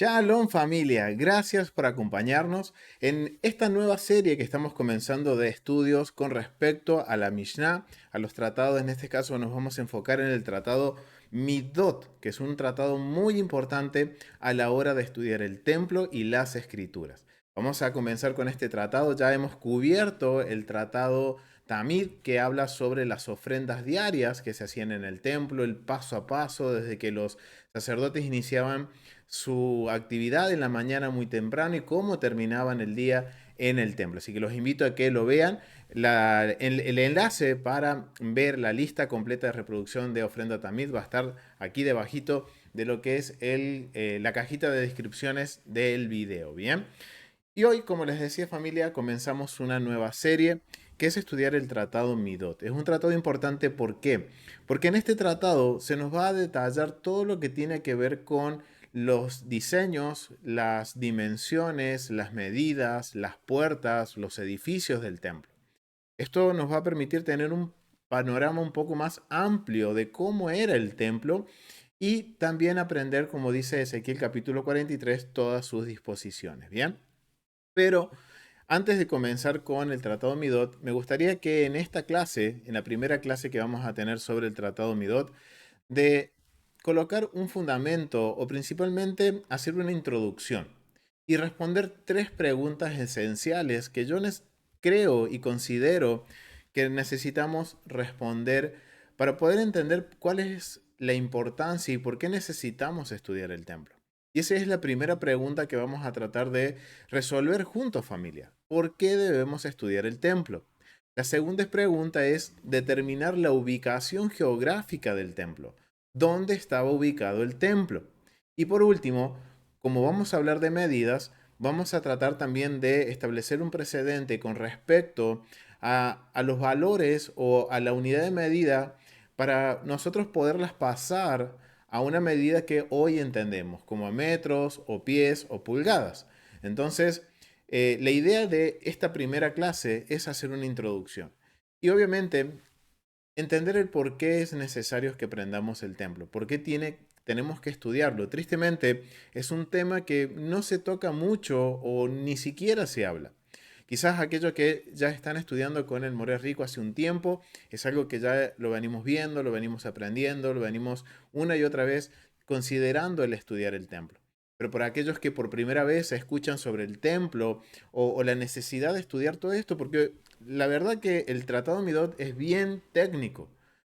Shalom familia, gracias por acompañarnos en esta nueva serie que estamos comenzando de estudios con respecto a la Mishnah, a los tratados. En este caso nos vamos a enfocar en el tratado Midot, que es un tratado muy importante a la hora de estudiar el templo y las escrituras. Vamos a comenzar con este tratado. Ya hemos cubierto el tratado Tamid, que habla sobre las ofrendas diarias que se hacían en el templo, el paso a paso desde que los sacerdotes iniciaban su actividad en la mañana muy temprano y cómo terminaban el día en el templo. Así que los invito a que lo vean. El enlace para ver la lista completa de reproducción de Ofrenda Tamid va a estar aquí debajito de lo que es la cajita de descripciones del video. Bien. Y hoy, como les decía familia, comenzamos una nueva serie que es estudiar el tratado Midot. Es un tratado importante, ¿por qué? Porque en este tratado se nos va a detallar todo lo que tiene que ver con los diseños, las dimensiones, las medidas, las puertas, los edificios del templo. Esto nos va a permitir tener un panorama un poco más amplio de cómo era el templo y también aprender, como dice Ezequiel capítulo 43, todas sus disposiciones. Bien. Pero antes de comenzar con el Tratado Midot, me gustaría que en esta clase, en la primera clase que vamos a tener sobre el Tratado Midot, de colocar un fundamento o principalmente hacer una introducción y responder tres preguntas esenciales que yo creo y considero que necesitamos responder para poder entender cuál es la importancia y por qué necesitamos estudiar el templo. Y esa es la primera pregunta que vamos a tratar de resolver juntos, familia. ¿Por qué debemos estudiar el templo? La segunda pregunta es determinar la ubicación geográfica del templo. ¿Dónde estaba ubicado el templo? Y por último, como vamos a hablar de medidas, vamos a tratar también de establecer un precedente con respecto a los valores o a la unidad de medida para nosotros poderlas pasar a una medida que hoy entendemos, como metros o pies o pulgadas. Entonces, la idea de esta primera clase es hacer una introducción. Y obviamente, entender el por qué es necesario que aprendamos el templo, por qué tenemos que estudiarlo. Tristemente, es un tema que no se toca mucho o ni siquiera se habla. Quizás aquellos que ya están estudiando con el More Rico hace un tiempo, es algo que ya lo venimos viendo, lo venimos aprendiendo, lo venimos una y otra vez considerando el estudiar el templo. Pero para aquellos que por primera vez escuchan sobre el templo o la necesidad de estudiar todo esto, porque la verdad que el Tratado Midot es bien técnico,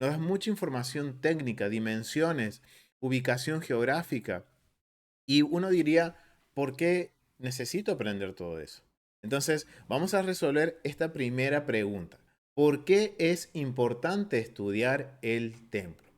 nos da mucha información técnica, dimensiones, ubicación geográfica, y uno diría, ¿por qué necesito aprender todo eso? Entonces, vamos a resolver esta primera pregunta. ¿Por qué es importante estudiar el templo?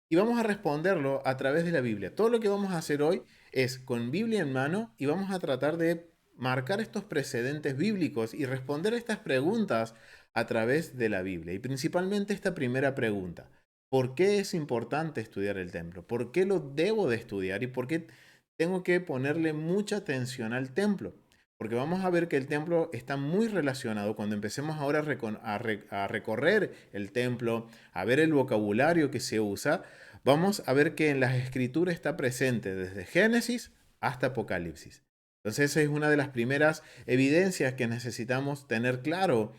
Y vamos a responderlo a través de la Biblia. Todo lo que vamos a hacer hoy es con Biblia en mano y vamos a tratar de marcar estos precedentes bíblicos y responder estas preguntas a través de la Biblia. Y principalmente esta primera pregunta. ¿Por qué es importante estudiar el templo? ¿Por qué lo debo de estudiar? ¿Y por qué tengo que ponerle mucha atención al templo? Porque vamos a ver que el templo está muy relacionado cuando empecemos ahora a recorrer el templo, a ver el vocabulario que se usa. Vamos a ver que en las escrituras está presente desde Génesis hasta Apocalipsis. Entonces esa es una de las primeras evidencias que necesitamos tener claro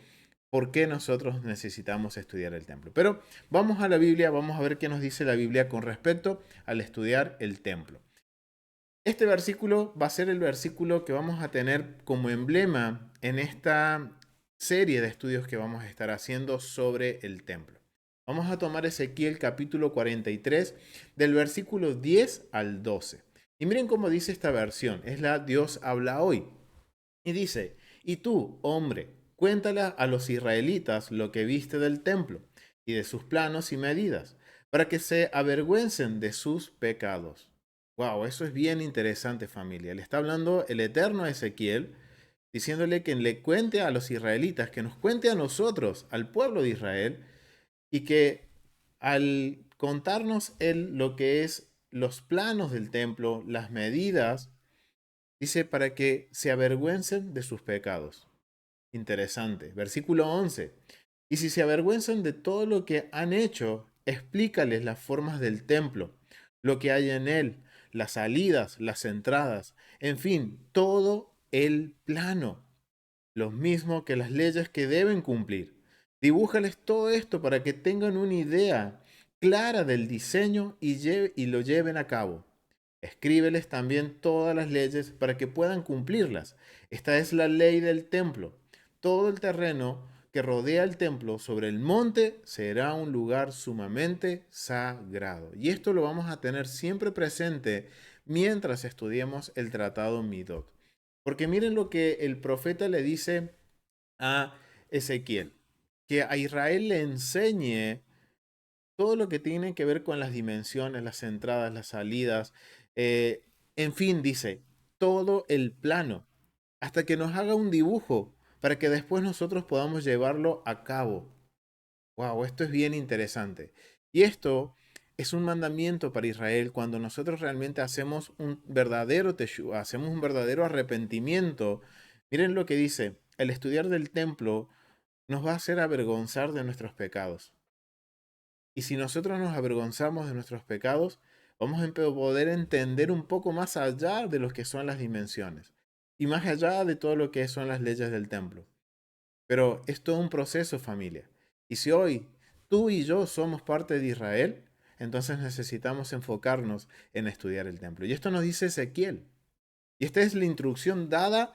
por qué nosotros necesitamos estudiar el templo. Pero vamos a la Biblia, vamos a ver qué nos dice la Biblia con respecto al estudiar el templo. Este versículo va a ser el versículo que vamos a tener como emblema en esta serie de estudios que vamos a estar haciendo sobre el templo. Vamos a tomar Ezequiel capítulo 43 del versículo 10 al 12. Y miren cómo dice esta versión, es la Dios habla hoy. Y dice, y tú, hombre, cuéntala a los israelitas lo que viste del templo y de sus planos y medidas, para que se avergüencen de sus pecados. Wow, eso es bien interesante, familia. Le está hablando el eterno Ezequiel, diciéndole que le cuente a los israelitas, que nos cuente a nosotros, al pueblo de Israel, y que al contarnos él lo que es los planos del templo, las medidas, dice para que se avergüencen de sus pecados. Interesante. Versículo 11. Y si se avergüenzan de todo lo que han hecho, explícales las formas del templo, lo que hay en él, las salidas, las entradas, en fin, todo el plano, lo mismo que las leyes que deben cumplir. Dibújales todo esto para que tengan una idea clara del diseño y lo lleven a cabo. Escríbeles también todas las leyes para que puedan cumplirlas. Esta es la ley del templo. Todo el terreno que rodea el templo sobre el monte será un lugar sumamente sagrado. Y esto lo vamos a tener siempre presente mientras estudiemos el tratado Midot. Porque miren lo que el profeta le dice a Ezequiel, que a Israel le enseñe todo lo que tiene que ver con las dimensiones, las entradas, las salidas, eh, en fin, dice, todo el plano, hasta que nos haga un dibujo para que después nosotros podamos llevarlo a cabo. Wow, esto es bien interesante. Y esto es un mandamiento para Israel cuando nosotros realmente hacemos un verdadero teshuva, hacemos un verdadero arrepentimiento. Miren lo que dice, el estudiar del templo nos va a hacer avergonzar de nuestros pecados. Y si nosotros nos avergonzamos de nuestros pecados, vamos a poder entender un poco más allá de lo que son las dimensiones y más allá de todo lo que son las leyes del templo. Pero es todo un proceso, familia. Y si hoy tú y yo somos parte de Israel, entonces necesitamos enfocarnos en estudiar el templo. Y esto nos dice Ezequiel. Y esta es la instrucción dada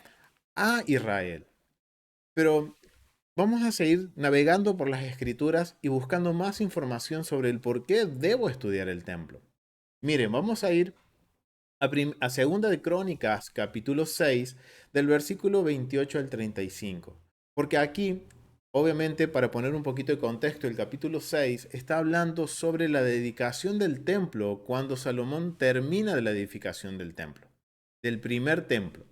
a Israel. Pero vamos a seguir navegando por las escrituras y buscando más información sobre el por qué debo estudiar el templo. Miren, vamos a ir a Segunda de Crónicas, capítulo 6, del versículo 28 al 35. Porque aquí, obviamente, para poner un poquito de contexto, el capítulo 6 está hablando sobre la dedicación del templo cuando Salomón termina de la edificación del templo, del primer templo.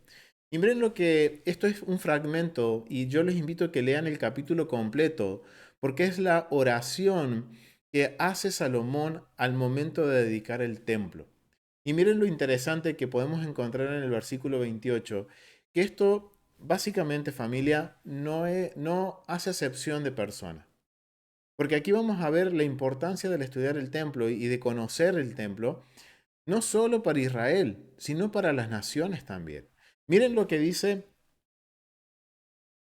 Y miren lo que, esto es un fragmento y yo les invito a que lean el capítulo completo, porque es la oración que hace Salomón al momento de dedicar el templo. Y miren lo interesante que podemos encontrar en el versículo 28, que esto básicamente, familia, no hace acepción de persona. Porque aquí vamos a ver la importancia del estudiar el templo y de conocer el templo, no solo para Israel, sino para las naciones también. Miren lo que dice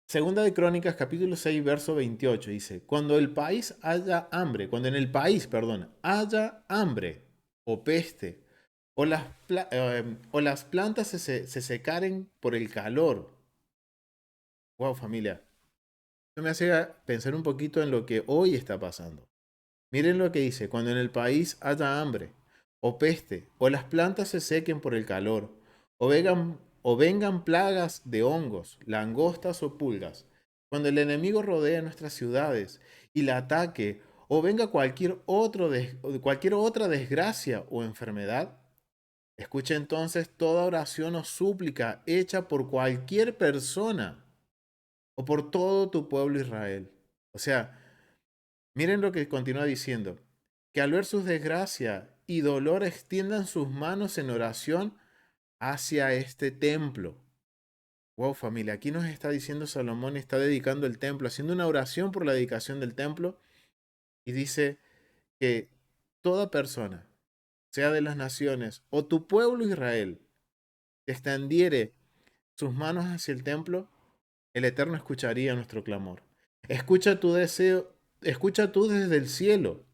Segunda de Crónicas, capítulo 6, verso 28. Dice, cuando el país haya hambre, cuando en el país, perdón, haya hambre o peste, o las plantas se secaren por el calor. Wow, familia. Esto me hace pensar un poquito en lo que hoy está pasando. Miren lo que dice, cuando en el país haya hambre o peste, o las plantas se sequen por el calor, o vengan plagas de hongos, langostas o pulgas, cuando el enemigo rodee nuestras ciudades y la ataque, o venga cualquier otra desgracia o enfermedad, escucha entonces toda oración o súplica hecha por cualquier persona o por todo tu pueblo Israel. O sea, miren lo que continúa diciendo, que al ver sus desgracias y dolor extiendan sus manos en oración hacia este templo. Wow, familia, aquí nos está diciendo Salomón, está dedicando el templo, haciendo una oración por la dedicación del templo y dice que toda persona, sea de las naciones o tu pueblo Israel, extendiere sus manos hacia el templo, el Eterno escucharía nuestro clamor. Escucha tu deseo, escucha tú desde el cielo,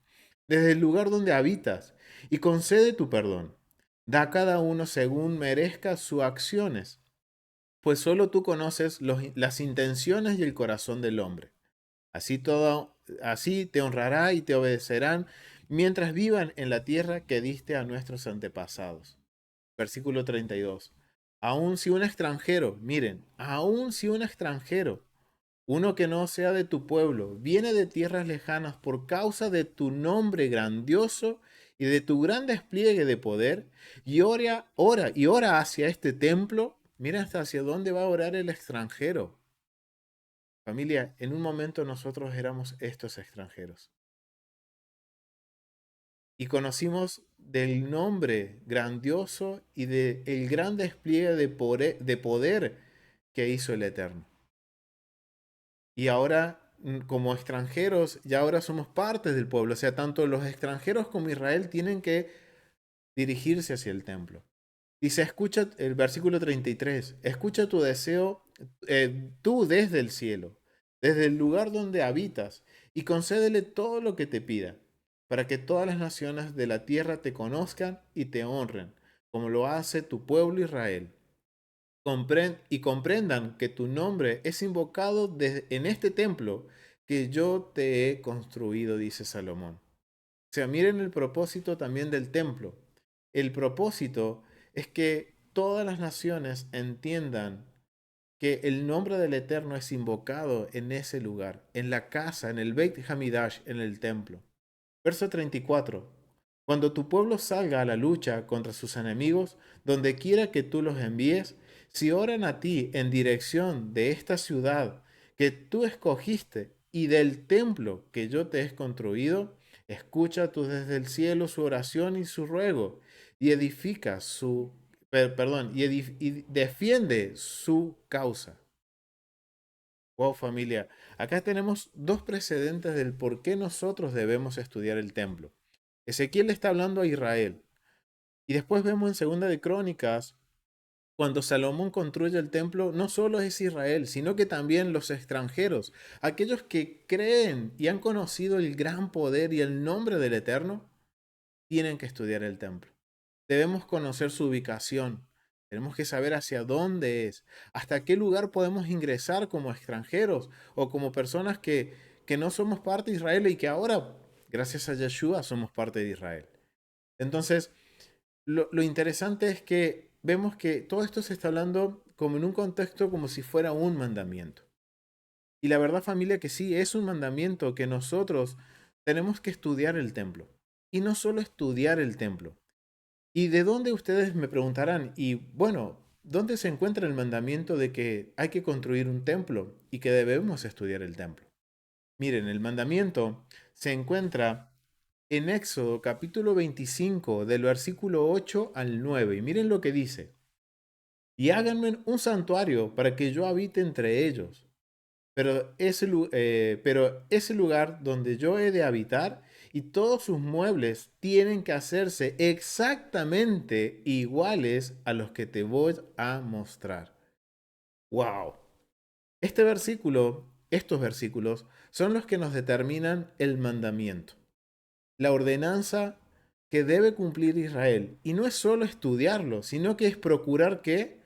desde el lugar donde habitas, y concede tu perdón. Da a cada uno según merezca sus acciones, pues solo tú conoces las intenciones y el corazón del hombre. Así te honrará y te obedecerán mientras vivan en la tierra que diste a nuestros antepasados. Versículo 32. Aun si un extranjero, miren, aun si un extranjero, uno que no sea de tu pueblo, viene de tierras lejanas por causa de tu nombre grandioso y de tu gran despliegue de poder, y ora hacia este templo, mira hasta hacia dónde va a orar el extranjero. Familia, en un momento nosotros éramos estos extranjeros. Y conocimos del nombre grandioso y del gran despliegue de poder que hizo el Eterno. Y ahora, como extranjeros, ya ahora somos parte del pueblo. O sea, tanto los extranjeros como Israel tienen que dirigirse hacia el templo. Dice, escucha el versículo 33, escucha tu deseo, tú desde el cielo, desde el lugar donde habitas, y concédele todo lo que te pida, para que todas las naciones de la tierra te conozcan y te honren, como lo hace tu pueblo Israel. Y comprendan que tu nombre es invocado en este templo que yo te he construido, dice Salomón. O sea, miren el propósito también del templo. El propósito es que todas las naciones entiendan que el nombre del Eterno es invocado en ese lugar, en la casa, en el Beit Hamidash, en el templo. Verso 34. Cuando tu pueblo salga a la lucha contra sus enemigos, donde quiera que tú los envíes, si oran a ti en dirección de esta ciudad que tú escogiste y del templo que yo te he construido, escucha tú desde el cielo su oración y su ruego, y edifica y defiende su causa. Wow, familia. Acá tenemos dos precedentes del por qué nosotros debemos estudiar el templo. Ezequiel le está hablando a Israel. Y después vemos en Segunda de Crónicas, cuando Salomón construye el templo, no solo es Israel, sino que también los extranjeros, aquellos que creen y han conocido el gran poder y el nombre del Eterno, tienen que estudiar el templo. Debemos conocer su ubicación. Tenemos que saber hacia dónde es, hasta qué lugar podemos ingresar como extranjeros o como personas que no somos parte de Israel y que ahora, gracias a Yeshua, somos parte de Israel. Entonces, lo interesante es que vemos que todo esto se está hablando como en un contexto como si fuera un mandamiento. Y la verdad, familia, que sí, es un mandamiento que nosotros tenemos que estudiar el templo. Y no solo estudiar el templo. ¿Y de dónde ustedes me preguntarán? Y bueno, ¿dónde se encuentra el mandamiento de que hay que construir un templo y que debemos estudiar el templo? Miren, el mandamiento se encuentra en Éxodo capítulo 25 del versículo 8 al 9. Y miren lo que dice. Y háganme un santuario para que yo habite entre ellos. Pero ese lugar donde yo he de habitar y todos sus muebles tienen que hacerse exactamente iguales a los que te voy a mostrar. ¡Wow! Estos versículos son los que nos determinan el mandamiento, la ordenanza que debe cumplir Israel. Y no es solo estudiarlo, sino que es procurar que,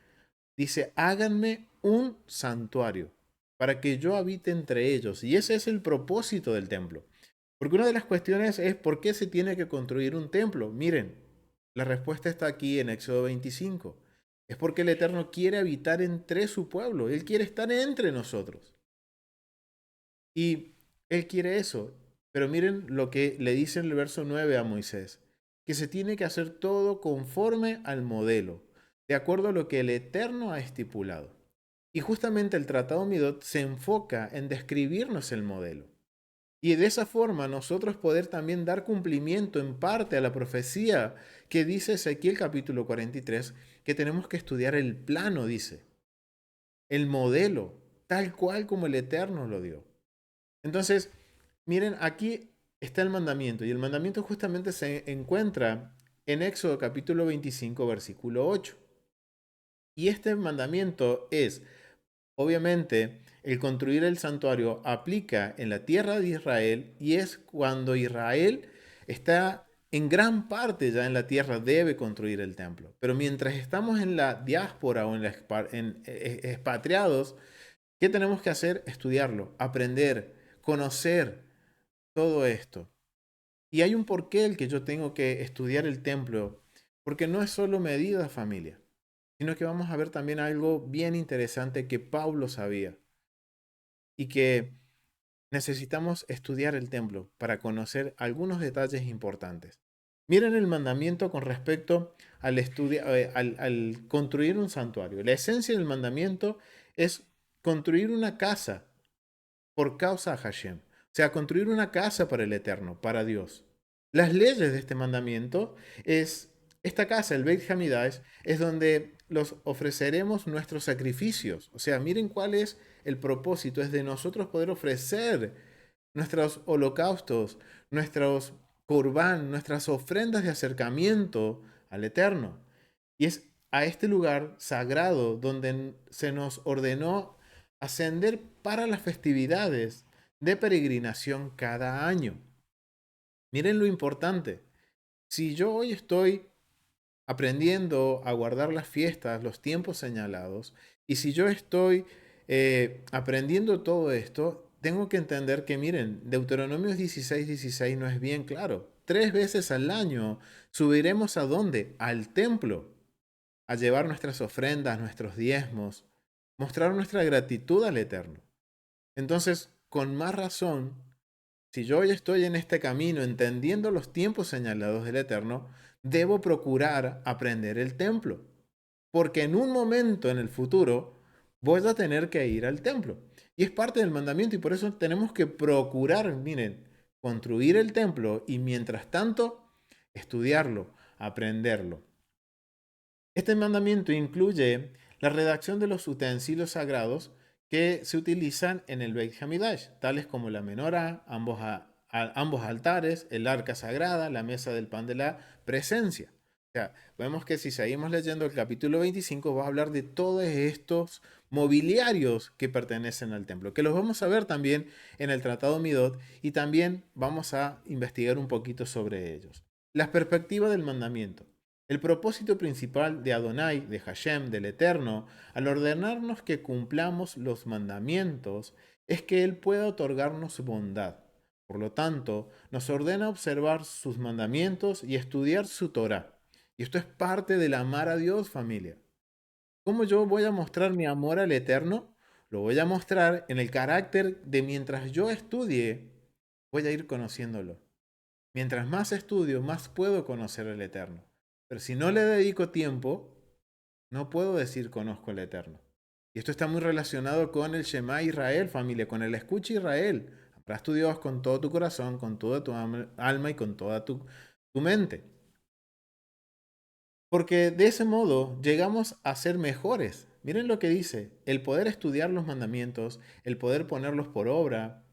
dice, háganme un santuario para que yo habite entre ellos. Y ese es el propósito del templo. Porque una de las cuestiones es por qué se tiene que construir un templo. Miren, la respuesta está aquí en Éxodo 25. Es porque el Eterno quiere habitar entre su pueblo. Él quiere estar entre nosotros. Y Él quiere eso. Pero miren lo que le dice en el verso 9 a Moisés. Que se tiene que hacer todo conforme al modelo, de acuerdo a lo que el Eterno ha estipulado. Y justamente el Tratado Midot se enfoca en describirnos el modelo. Y de esa forma nosotros poder también dar cumplimiento en parte a la profecía que dice Ezequiel capítulo 43, que tenemos que estudiar el plano, dice, el modelo, tal cual como el Eterno lo dio. Entonces, miren, aquí está el mandamiento y el mandamiento justamente se encuentra en Éxodo capítulo 25, versículo 8. Y este mandamiento es, obviamente, el construir el santuario aplica en la tierra de Israel y es cuando Israel está en gran parte ya en la tierra, debe construir el templo. Pero mientras estamos en la diáspora o expatriados, ¿qué tenemos que hacer? Estudiarlo, aprender, conocer todo esto. Y hay un porqué el que yo tengo que estudiar el templo, porque no es solo medida, familia, sino que vamos a ver también algo bien interesante que Pablo sabía y que necesitamos estudiar el templo para conocer algunos detalles importantes. Miren el mandamiento con respecto al construir un santuario. La esencia del mandamiento es construir una casa por causa a Hashem. O sea, construir una casa para el Eterno, para Dios. Las leyes de este mandamiento es, esta casa, el Beit Hamidash, es donde los ofreceremos nuestros sacrificios. O sea, miren cuál es el propósito, es de nosotros poder ofrecer nuestros holocaustos, nuestros corbán, nuestras ofrendas de acercamiento al Eterno. Y es a este lugar sagrado donde se nos ordenó ascender para las festividades de peregrinación cada año. Miren lo importante. Si yo hoy estoy aprendiendo a guardar las fiestas, los tiempos señalados, y si yo estoy aprendiendo todo esto, tengo que entender que, miren, Deuteronomio 16:16 no es bien claro. 3 veces al año subiremos a dónde? Al templo, a llevar nuestras ofrendas, nuestros diezmos, mostrar nuestra gratitud al Eterno. Entonces, con más razón, si yo hoy estoy en este camino entendiendo los tiempos señalados del Eterno, debo procurar aprender el templo, porque en un momento en el futuro voy a tener que ir al templo. Y es parte del mandamiento y por eso tenemos que procurar, miren, construir el templo y mientras tanto estudiarlo, aprenderlo. Este mandamiento incluye la redacción de los utensilios sagrados que se utilizan en el Beit Hamidash, tales como la menorá, ambos altares, el arca sagrada, la mesa del pan de la presencia. O sea, vemos que si seguimos leyendo el capítulo 25 va a hablar de todos estos mobiliarios que pertenecen al templo, que los vamos a ver también en el Tratado Midot y también vamos a investigar un poquito sobre ellos. Las perspectivas del mandamiento. El propósito principal de Adonai, de Hashem, del Eterno, al ordenarnos que cumplamos los mandamientos, es que Él pueda otorgarnos bondad. Por lo tanto, nos ordena observar sus mandamientos y estudiar su Torah. Y esto es parte del amar a Dios, familia. ¿Cómo yo voy a mostrar mi amor al Eterno? Lo voy a mostrar en el carácter de mientras yo estudie, voy a ir conociéndolo. Mientras más estudio, más puedo conocer al Eterno. Pero si no le dedico tiempo, no puedo decir conozco al Eterno. Y esto está muy relacionado con el Shema Israel, familia, con el escucha Israel. Amarás tu Dios con todo tu corazón, con toda tu alma y con toda tu mente. Porque de ese modo llegamos a ser mejores. Miren lo que dice, el poder estudiar los mandamientos, el poder ponerlos por obra,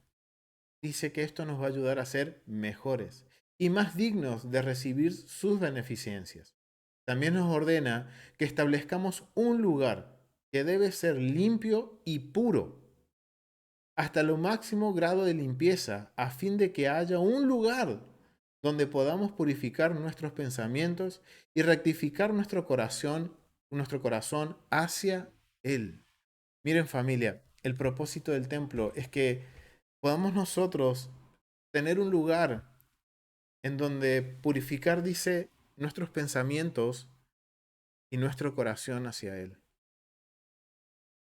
dice que esto nos va a ayudar a ser mejores y más dignos de recibir sus beneficencias. También nos ordena que establezcamos un lugar que debe ser limpio y puro, hasta lo máximo grado de limpieza, a fin de que haya un lugar donde podamos purificar nuestros pensamientos y rectificar nuestro corazón hacia Él. Miren familia, el propósito del templo es que podamos nosotros tener un lugar en donde purificar, dice, nuestros pensamientos y nuestro corazón hacia Él.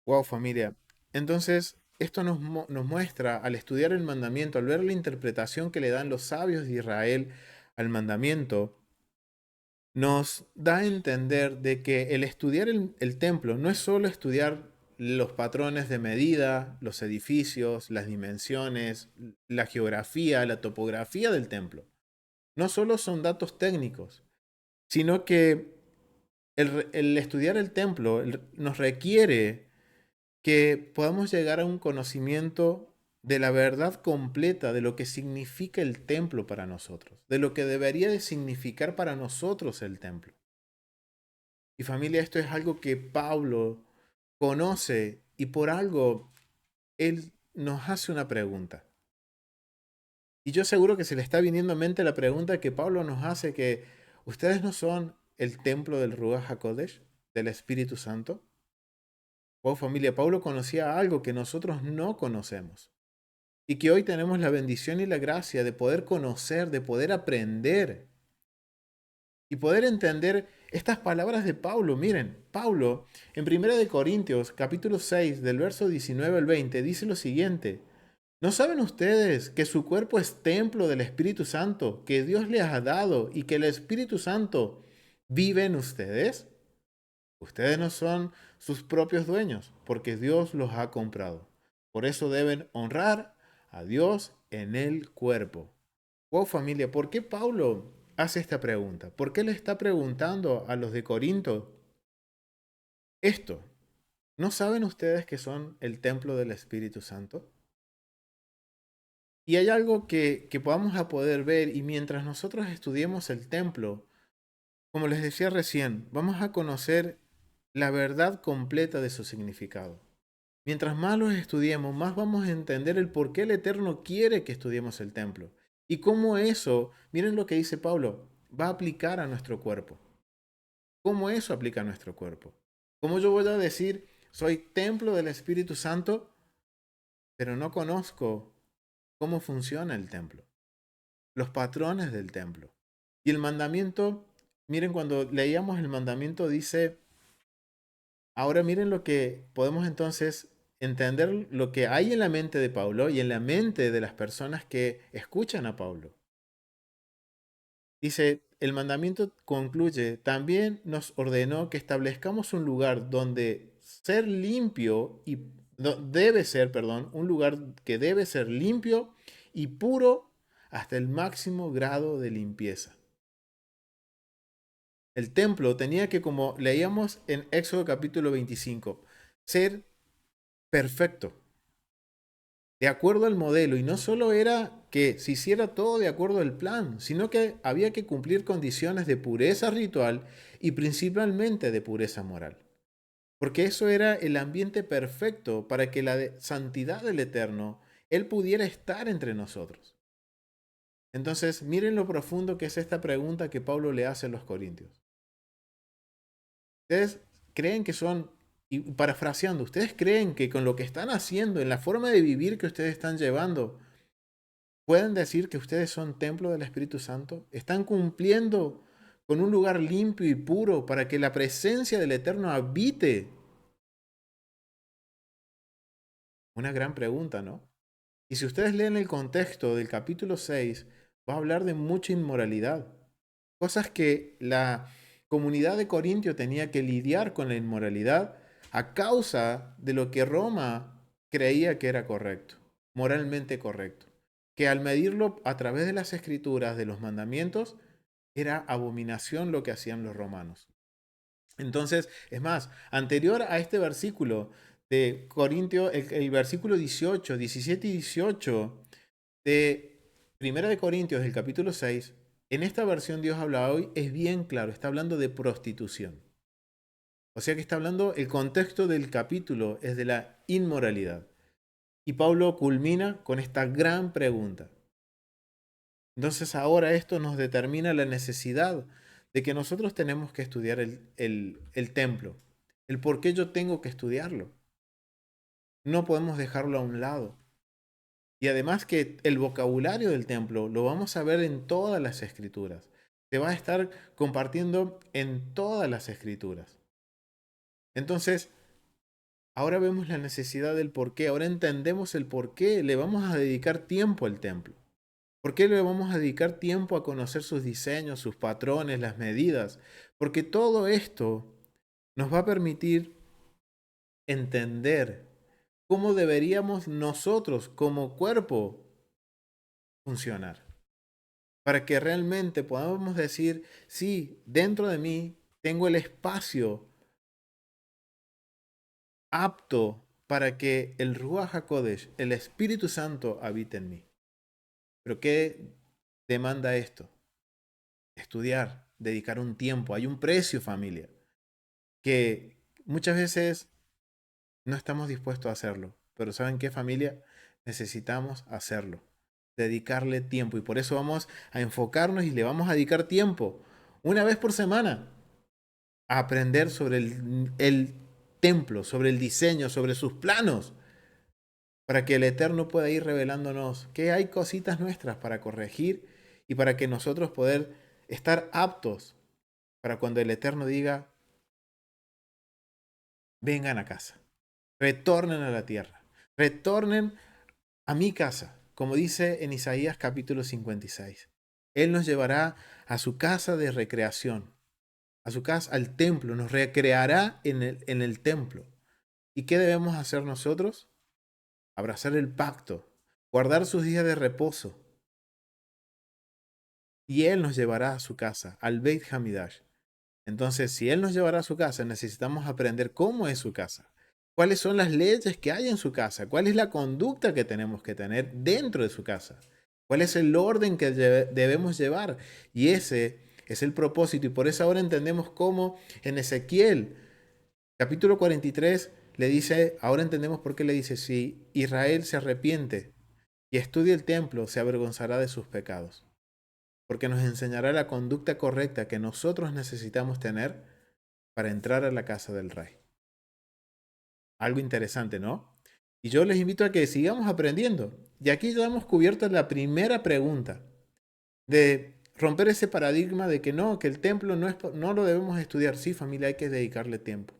Wow, familia. Entonces, esto nos muestra, al estudiar el mandamiento, al ver la interpretación que le dan los sabios de Israel al mandamiento, nos da a entender de que el estudiar el templo no es solo estudiar los patrones de medida, los edificios, las dimensiones, la geografía, la topografía del templo. No solo son datos técnicos, sino que el estudiar el templo nos requiere que podamos llegar a un conocimiento de la verdad completa de lo que significa el templo para nosotros, de lo que debería de significar para nosotros el templo. Y familia, esto es algo que Pablo conoce y por algo él nos hace una pregunta. Y yo seguro que se le está viniendo a mente la pregunta que Pablo nos hace, que ustedes no son el templo del Ruach HaKodesh, del Espíritu Santo. Wow, familia, Pablo conocía algo que nosotros no conocemos y que hoy tenemos la bendición y la gracia de poder conocer, de poder aprender y poder entender estas palabras de Pablo. Miren, Pablo en 1 Corintios capítulo 6 del verso 19 al 20 dice lo siguiente: ¿No saben ustedes que su cuerpo es templo del Espíritu Santo, que Dios les ha dado y que el Espíritu Santo vive en ustedes? Ustedes no son sus propios dueños, porque Dios los ha comprado. Por eso deben honrar a Dios en el cuerpo. Wow, familia, ¿por qué Pablo hace esta pregunta? ¿Por qué le está preguntando a los de Corinto esto? ¿No saben ustedes que son el templo del Espíritu Santo? Y hay algo que podamos a poder ver, y mientras nosotros estudiemos el templo, como les decía recién, vamos a conocer la verdad completa de su significado. Mientras más los estudiemos, más vamos a entender el por qué el Eterno quiere que estudiemos el templo. Y cómo eso, miren lo que dice Pablo, va a aplicar a nuestro cuerpo. ¿Cómo eso aplica a nuestro cuerpo? ¿Cómo yo voy a decir, soy templo del Espíritu Santo, pero no conozco cómo funciona el templo, los patrones del templo? Y el mandamiento, miren, cuando leíamos el mandamiento dice, ahora miren lo que podemos entonces entender lo que hay en la mente de Pablo y en la mente de las personas que escuchan a Pablo. Dice, el mandamiento concluye, también nos ordenó que establezcamos un lugar donde ser limpio y debe ser, perdón, un lugar que debe ser limpio y puro hasta el máximo grado de limpieza. El templo tenía que, como leíamos en Éxodo capítulo 25, ser perfecto, de acuerdo al modelo. Y no solo era que se hiciera todo de acuerdo al plan, sino que había que cumplir condiciones de pureza ritual y principalmente de pureza moral. Porque eso era el ambiente perfecto para que la santidad del Eterno, Él pudiera estar entre nosotros. Entonces, miren lo profundo que es esta pregunta que Pablo le hace a los corintios. ¿Ustedes creen que son, y parafraseando, ustedes creen que con lo que están haciendo, en la forma de vivir que ustedes están llevando, pueden decir que ustedes son templo del Espíritu Santo? ¿Están cumpliendo con un lugar limpio y puro para que la presencia del Eterno habite? Una gran pregunta, ¿no? Y si ustedes leen el contexto del capítulo 6, va a hablar de mucha inmoralidad. Cosas que la comunidad de Corintio tenía que lidiar con la inmoralidad a causa de lo que Roma creía que era correcto, moralmente correcto. Que al medirlo a través de las escrituras, de los mandamientos, era abominación lo que hacían los romanos. Entonces, es más, anterior a este versículo de Corintio, el versículo 18, 17 y 18 de Primera de Corintios, del capítulo 6, en esta versión Dios habla hoy, es bien claro, está hablando de prostitución. O sea que está hablando, el contexto del capítulo es de la inmoralidad. Y Pablo culmina con esta gran pregunta. Entonces ahora esto nos determina la necesidad de que nosotros tenemos que estudiar el templo. El por qué yo tengo que estudiarlo. No podemos dejarlo a un lado. Y además que el vocabulario del templo lo vamos a ver en todas las escrituras. Se va a estar compartiendo en todas las escrituras. Entonces, ahora vemos la necesidad del por qué. Ahora entendemos el por qué le vamos a dedicar tiempo al templo. ¿Por qué le vamos a dedicar tiempo a conocer sus diseños, sus patrones, las medidas? Porque todo esto nos va a permitir entender cómo deberíamos nosotros como cuerpo funcionar. Para que realmente podamos decir, sí, dentro de mí tengo el espacio apto para que el Ruach HaKodesh, el Espíritu Santo, habite en mí. Pero ¿qué demanda esto? Estudiar, dedicar un tiempo. Hay un precio, familia, que muchas veces no estamos dispuestos a hacerlo. Pero ¿saben qué, familia? Necesitamos hacerlo. Dedicarle tiempo. Y por eso vamos a enfocarnos y le vamos a dedicar tiempo. Una vez por semana. A aprender sobre el templo, sobre el diseño, sobre sus planos. Para que el Eterno pueda ir revelándonos que hay cositas nuestras para corregir y para que nosotros poder estar aptos para cuando el Eterno diga, vengan a casa, retornen a la tierra, retornen a mi casa, como dice en Isaías capítulo 56. Él nos llevará a su casa de recreación, a su casa, al templo, nos recreará en el templo. ¿Y qué debemos hacer nosotros? Abrazar el pacto, guardar sus días de reposo. Y Él nos llevará a su casa, al Beit Hamidash. Entonces, si Él nos llevará a su casa, necesitamos aprender cómo es su casa. ¿Cuáles son las leyes que hay en su casa? ¿Cuál es la conducta que tenemos que tener dentro de su casa? ¿Cuál es el orden que debemos llevar? Y ese Es el propósito y por eso ahora entendemos cómo en Ezequiel, capítulo 43, le dice, ahora entendemos por qué le dice, si Israel se arrepiente y estudia el templo, se avergonzará de sus pecados, porque nos enseñará la conducta correcta que nosotros necesitamos tener para entrar a la casa del rey. Algo interesante, ¿no? Y yo les invito a que sigamos aprendiendo. Y aquí ya hemos cubierto la primera pregunta de romper ese paradigma de que no, que el templo no lo debemos estudiar. Sí, familia, hay que dedicarle tiempo.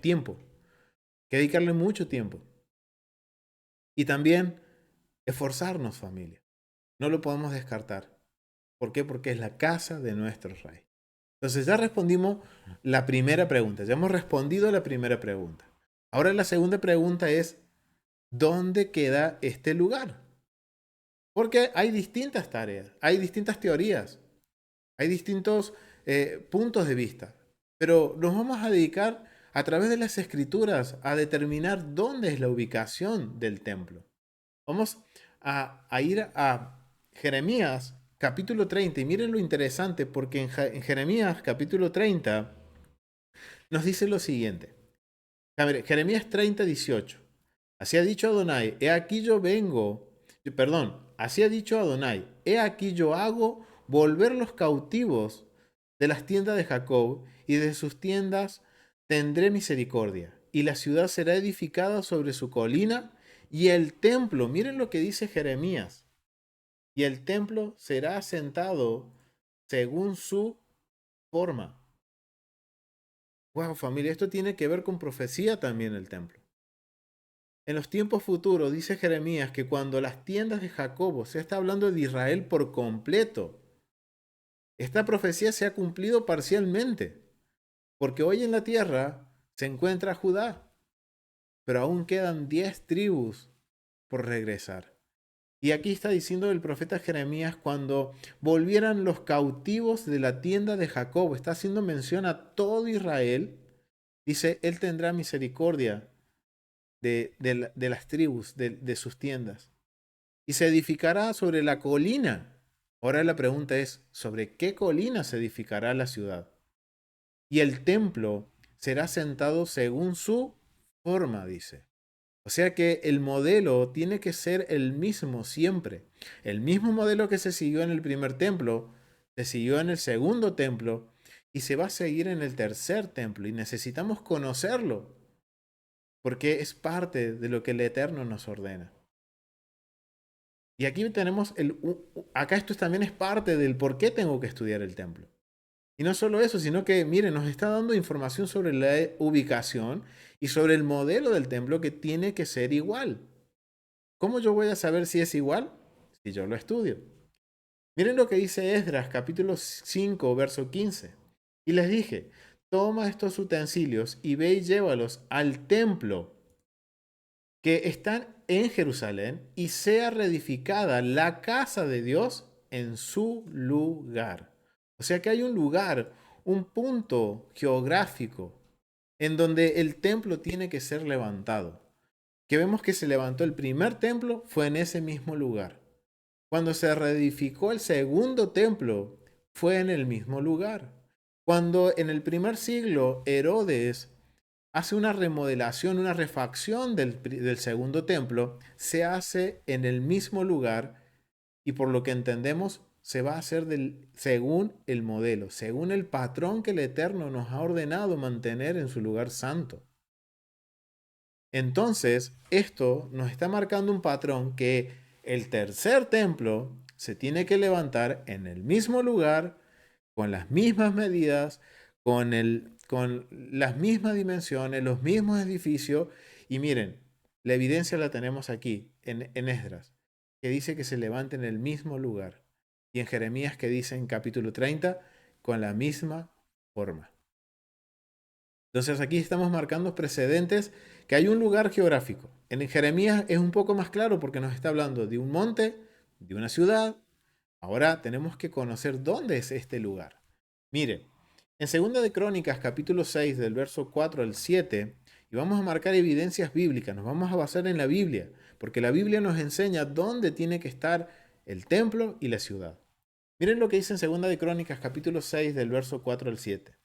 Tiempo. Hay que dedicarle mucho tiempo. Y también esforzarnos, familia. No lo podemos descartar. ¿Por qué? Porque es la casa de nuestro rey. Entonces ya respondimos la primera pregunta. Ya hemos respondido a la primera pregunta. Ahora la segunda pregunta es, ¿dónde queda este lugar? Porque hay distintas tareas, hay distintas teorías, hay distintos puntos de vista. Pero nos vamos a dedicar a través de las escrituras a determinar dónde es la ubicación del templo. Vamos a ir a Jeremías capítulo 30 y miren lo interesante porque en Jeremías capítulo 30 nos dice lo siguiente. A ver, Jeremías 30, 18. Así ha dicho Adonai, he aquí yo vengo, perdón, así ha dicho Adonai, he aquí yo hago volver los cautivos de las tiendas de Jacob y de sus tiendas tendré misericordia. Y la ciudad será edificada sobre su colina y el templo, miren lo que dice Jeremías, y el templo será asentado según su forma. Wow, familia, esto tiene que ver con profecía también el templo. En los tiempos futuros, dice Jeremías, que cuando las tiendas de Jacobo, se está hablando de Israel por completo, esta profecía se ha cumplido parcialmente, porque hoy en la tierra se encuentra Judá, pero aún quedan 10 tribus por regresar. Y aquí está diciendo el profeta Jeremías cuando volvieran los cautivos de la tienda de Jacob, está haciendo mención a todo Israel, dice, él tendrá misericordia de las tribus, de sus tiendas. Y se edificará sobre la colina. Ahora la pregunta es, ¿sobre qué colina se edificará la ciudad? Y el templo será sentado según su forma, dice. O sea que el modelo tiene que ser el mismo siempre. El mismo modelo que se siguió en el primer templo, se siguió en el segundo templo y se va a seguir en el tercer templo. Y necesitamos conocerlo, porque es parte de lo que el Eterno nos ordena. Y aquí tenemos acá esto también es parte del por qué tengo que estudiar el templo. Y no solo eso, sino que, miren, nos está dando información sobre la ubicación y sobre el modelo del templo que tiene que ser igual. ¿Cómo yo voy a saber si es igual? Si yo lo estudio. Miren lo que dice Esdras, capítulo 5, verso 15. Y les dije, toma estos utensilios y ve y llévalos al templo que están en Jerusalén y sea reedificada la casa de Dios en su lugar. O sea que hay un lugar, un punto geográfico en donde el templo tiene que ser levantado. Que vemos que se levantó el primer templo fue en ese mismo lugar. Cuando se reedificó el segundo templo fue en el mismo lugar. Cuando en el primer siglo Herodes hace una remodelación, una refacción del segundo templo, se hace en el mismo lugar y por lo que entendemos se va a hacer según el modelo, según el patrón que el Eterno nos ha ordenado mantener en su lugar santo. Entonces, esto nos está marcando un patrón que el tercer templo se tiene que levantar en el mismo lugar, con las mismas medidas, con las mismas dimensiones, los mismos edificios. Y miren, la evidencia la tenemos aquí, en Esdras, que dice que se levanta en el mismo lugar. Y en Jeremías que dice en capítulo 30, con la misma forma. Entonces aquí estamos marcando precedentes que hay un lugar geográfico. En Jeremías es un poco más claro porque nos está hablando de un monte, de una ciudad. Ahora tenemos que conocer dónde es este lugar. Mire, en Segunda de Crónicas, capítulo 6, del verso 4 al 7, y vamos a marcar evidencias bíblicas, nos vamos a basar en la Biblia, porque la Biblia nos enseña dónde tiene que estar el templo y la ciudad. Miren lo que dice en Segunda de Crónicas, capítulo 6, del verso 4 al 7.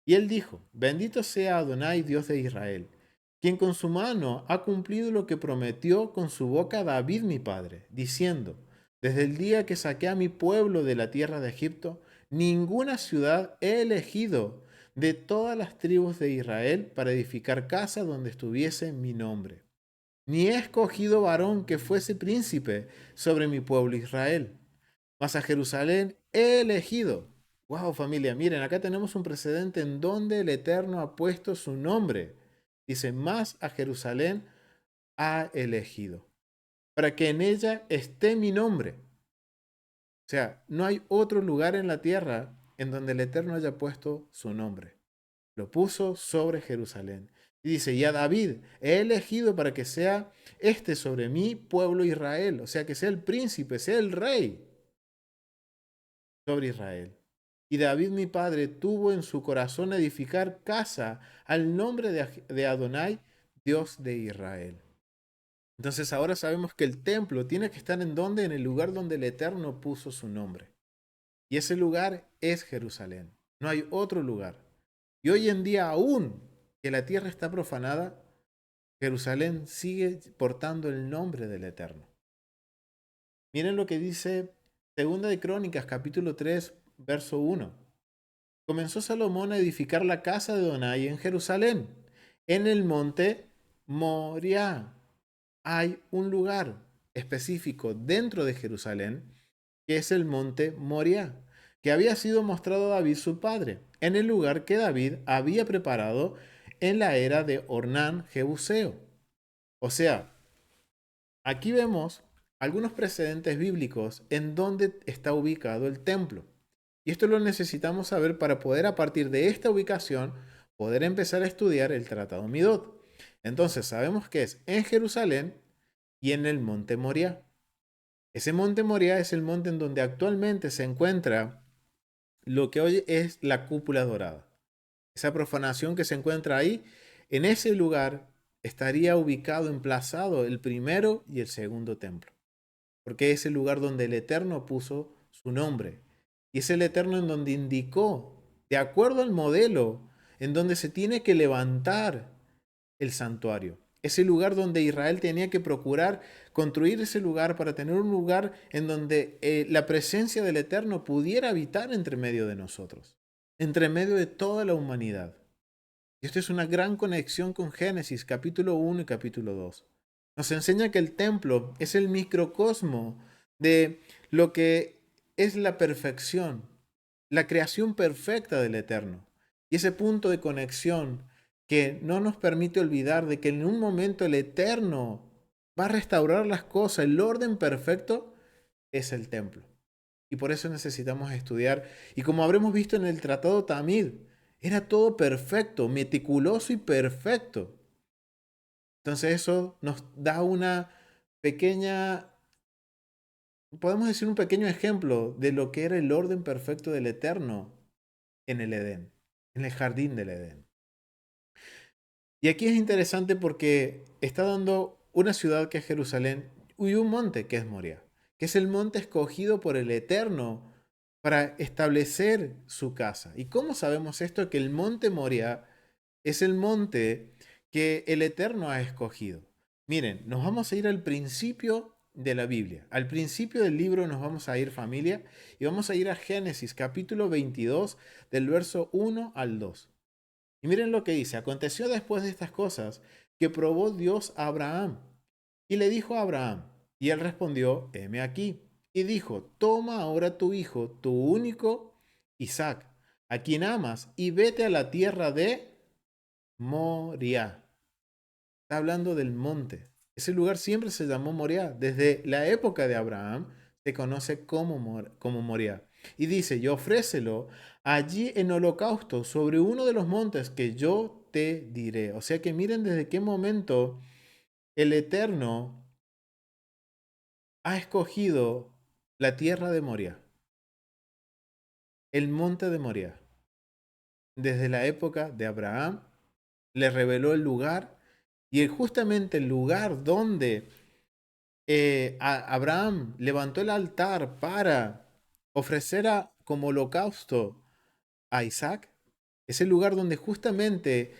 Y él dijo, bendito sea Adonai, Dios de Israel, quien con su mano ha cumplido lo que prometió con su boca a David mi padre, diciendo, desde el día que saqué a mi pueblo de la tierra de Egipto, ninguna ciudad he elegido de todas las tribus de Israel para edificar casa donde estuviese mi nombre. Ni he escogido varón que fuese príncipe sobre mi pueblo Israel. Mas a Jerusalén he elegido. Wow, familia, miren, acá tenemos un precedente en donde el Eterno ha puesto su nombre. Dice, más a Jerusalén ha elegido, para que en ella esté mi nombre. O sea, no hay otro lugar en la tierra en donde el Eterno haya puesto su nombre. Lo puso sobre Jerusalén. Y dice, y a David he elegido para que sea este sobre mi pueblo Israel. O sea, que sea el príncipe, sea el rey sobre Israel. Y David mi padre tuvo en su corazón edificar casa al nombre de Adonai, Dios de Israel. Entonces ahora sabemos que el templo tiene que estar en donde, en el lugar donde el Eterno puso su nombre. Y ese lugar es Jerusalén. No hay otro lugar. Y hoy en día aún que la tierra está profanada, Jerusalén sigue portando el nombre del Eterno. Miren lo que dice Segunda de Crónicas, capítulo 3, verso 1. Comenzó Salomón a edificar la casa de Adonai en Jerusalén, en el monte Moriah. Hay un lugar específico dentro de Jerusalén, que es el monte Moriah, que había sido mostrado a David su padre, en el lugar que David había preparado en la era de Ornán Jebuseo. O sea, aquí vemos algunos precedentes bíblicos en donde está ubicado el templo. Y esto lo necesitamos saber para poder, a partir de esta ubicación, poder empezar a estudiar el Tratado Midot. Entonces, sabemos que es en Jerusalén y en el monte Moriah. Ese monte Moriah es el monte en donde actualmente se encuentra lo que hoy es la cúpula dorada. Esa profanación que se encuentra ahí, en ese lugar estaría ubicado, emplazado el primero y el segundo templo, porque es el lugar donde el Eterno puso su nombre. Y es el Eterno en donde indicó, de acuerdo al modelo, en donde se tiene que levantar el santuario. Ese lugar donde Israel tenía que procurar construir ese lugar para tener un lugar en donde la presencia del Eterno pudiera habitar entre medio de nosotros, entre medio de toda la humanidad. Y esto es una gran conexión con Génesis capítulo 1 y capítulo 2. Nos enseña que el templo es el microcosmo de lo que es la perfección, la creación perfecta del Eterno. Y ese punto de conexión que no nos permite olvidar de que en un momento el Eterno va a restaurar las cosas, el orden perfecto es el templo. Y por eso necesitamos estudiar. Y como habremos visto en el Tratado Tamid, era todo perfecto, meticuloso y perfecto. Entonces eso nos da una pequeña, podemos decir un pequeño ejemplo de lo que era el orden perfecto del Eterno en el Edén, en el jardín del Edén. Y aquí es interesante porque está dando una ciudad que es Jerusalén y un monte que es Moria, que es el monte escogido por el Eterno para establecer su casa. ¿Y cómo sabemos esto? Que el monte Moria es el monte que el Eterno ha escogido. Miren, nos vamos a ir al principio de la Biblia. Al principio del libro nos vamos a ir, familia, y vamos a ir a Génesis capítulo 22 del verso 1 al 2. Y miren lo que dice, aconteció después de estas cosas que probó Dios a Abraham y le dijo a Abraham, y él respondió, heme aquí, y dijo, toma ahora tu hijo, tu único Isaac, a quien amas, y vete a la tierra de Moriah. Está hablando del monte. Ese lugar siempre se llamó Moriah. Desde la época de Abraham se conoce como Moriah. Y dice, y ofrécelo allí en holocausto sobre uno de los montes que yo te diré. O sea que miren desde qué momento el Eterno ha escogido la tierra de Moriah, el monte de Moriah. Desde la época de Abraham le reveló el lugar y justamente el lugar donde Abraham levantó el altar para ofrecer como holocausto a Isaac. Es el lugar donde justamente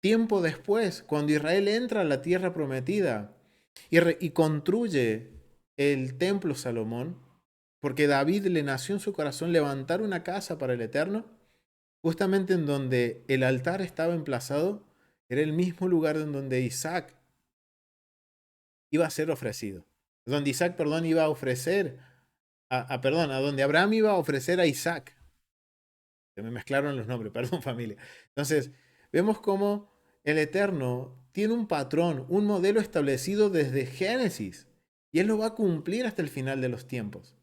tiempo después, cuando Israel entra a la tierra prometida y construye el templo Salomón, porque David le nació en su corazón levantar una casa para el Eterno, justamente en donde el altar estaba emplazado, era el mismo lugar en donde Isaac iba a ser ofrecido. Donde Isaac, perdón, iba a ofrecer, perdón, a donde Abraham iba a ofrecer a Isaac. Se me mezclaron los nombres, perdón familia. Entonces, vemos cómo el Eterno tiene un patrón, un modelo establecido desde Génesis, y Él lo va a cumplir hasta el final de los tiempos.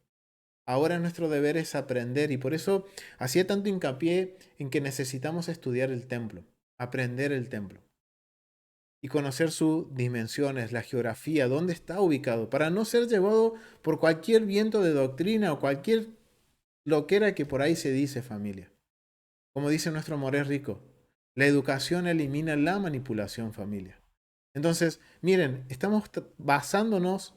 Ahora nuestro deber es aprender, y por eso hacía tanto hincapié en que necesitamos estudiar el templo, aprender el templo y conocer sus dimensiones, la geografía, dónde está ubicado, para no ser llevado por cualquier viento de doctrina o cualquier loquera que por ahí se dice, familia. Como dice nuestro Moré Rico, la educación elimina la manipulación, familia. Entonces, miren, estamos basándonos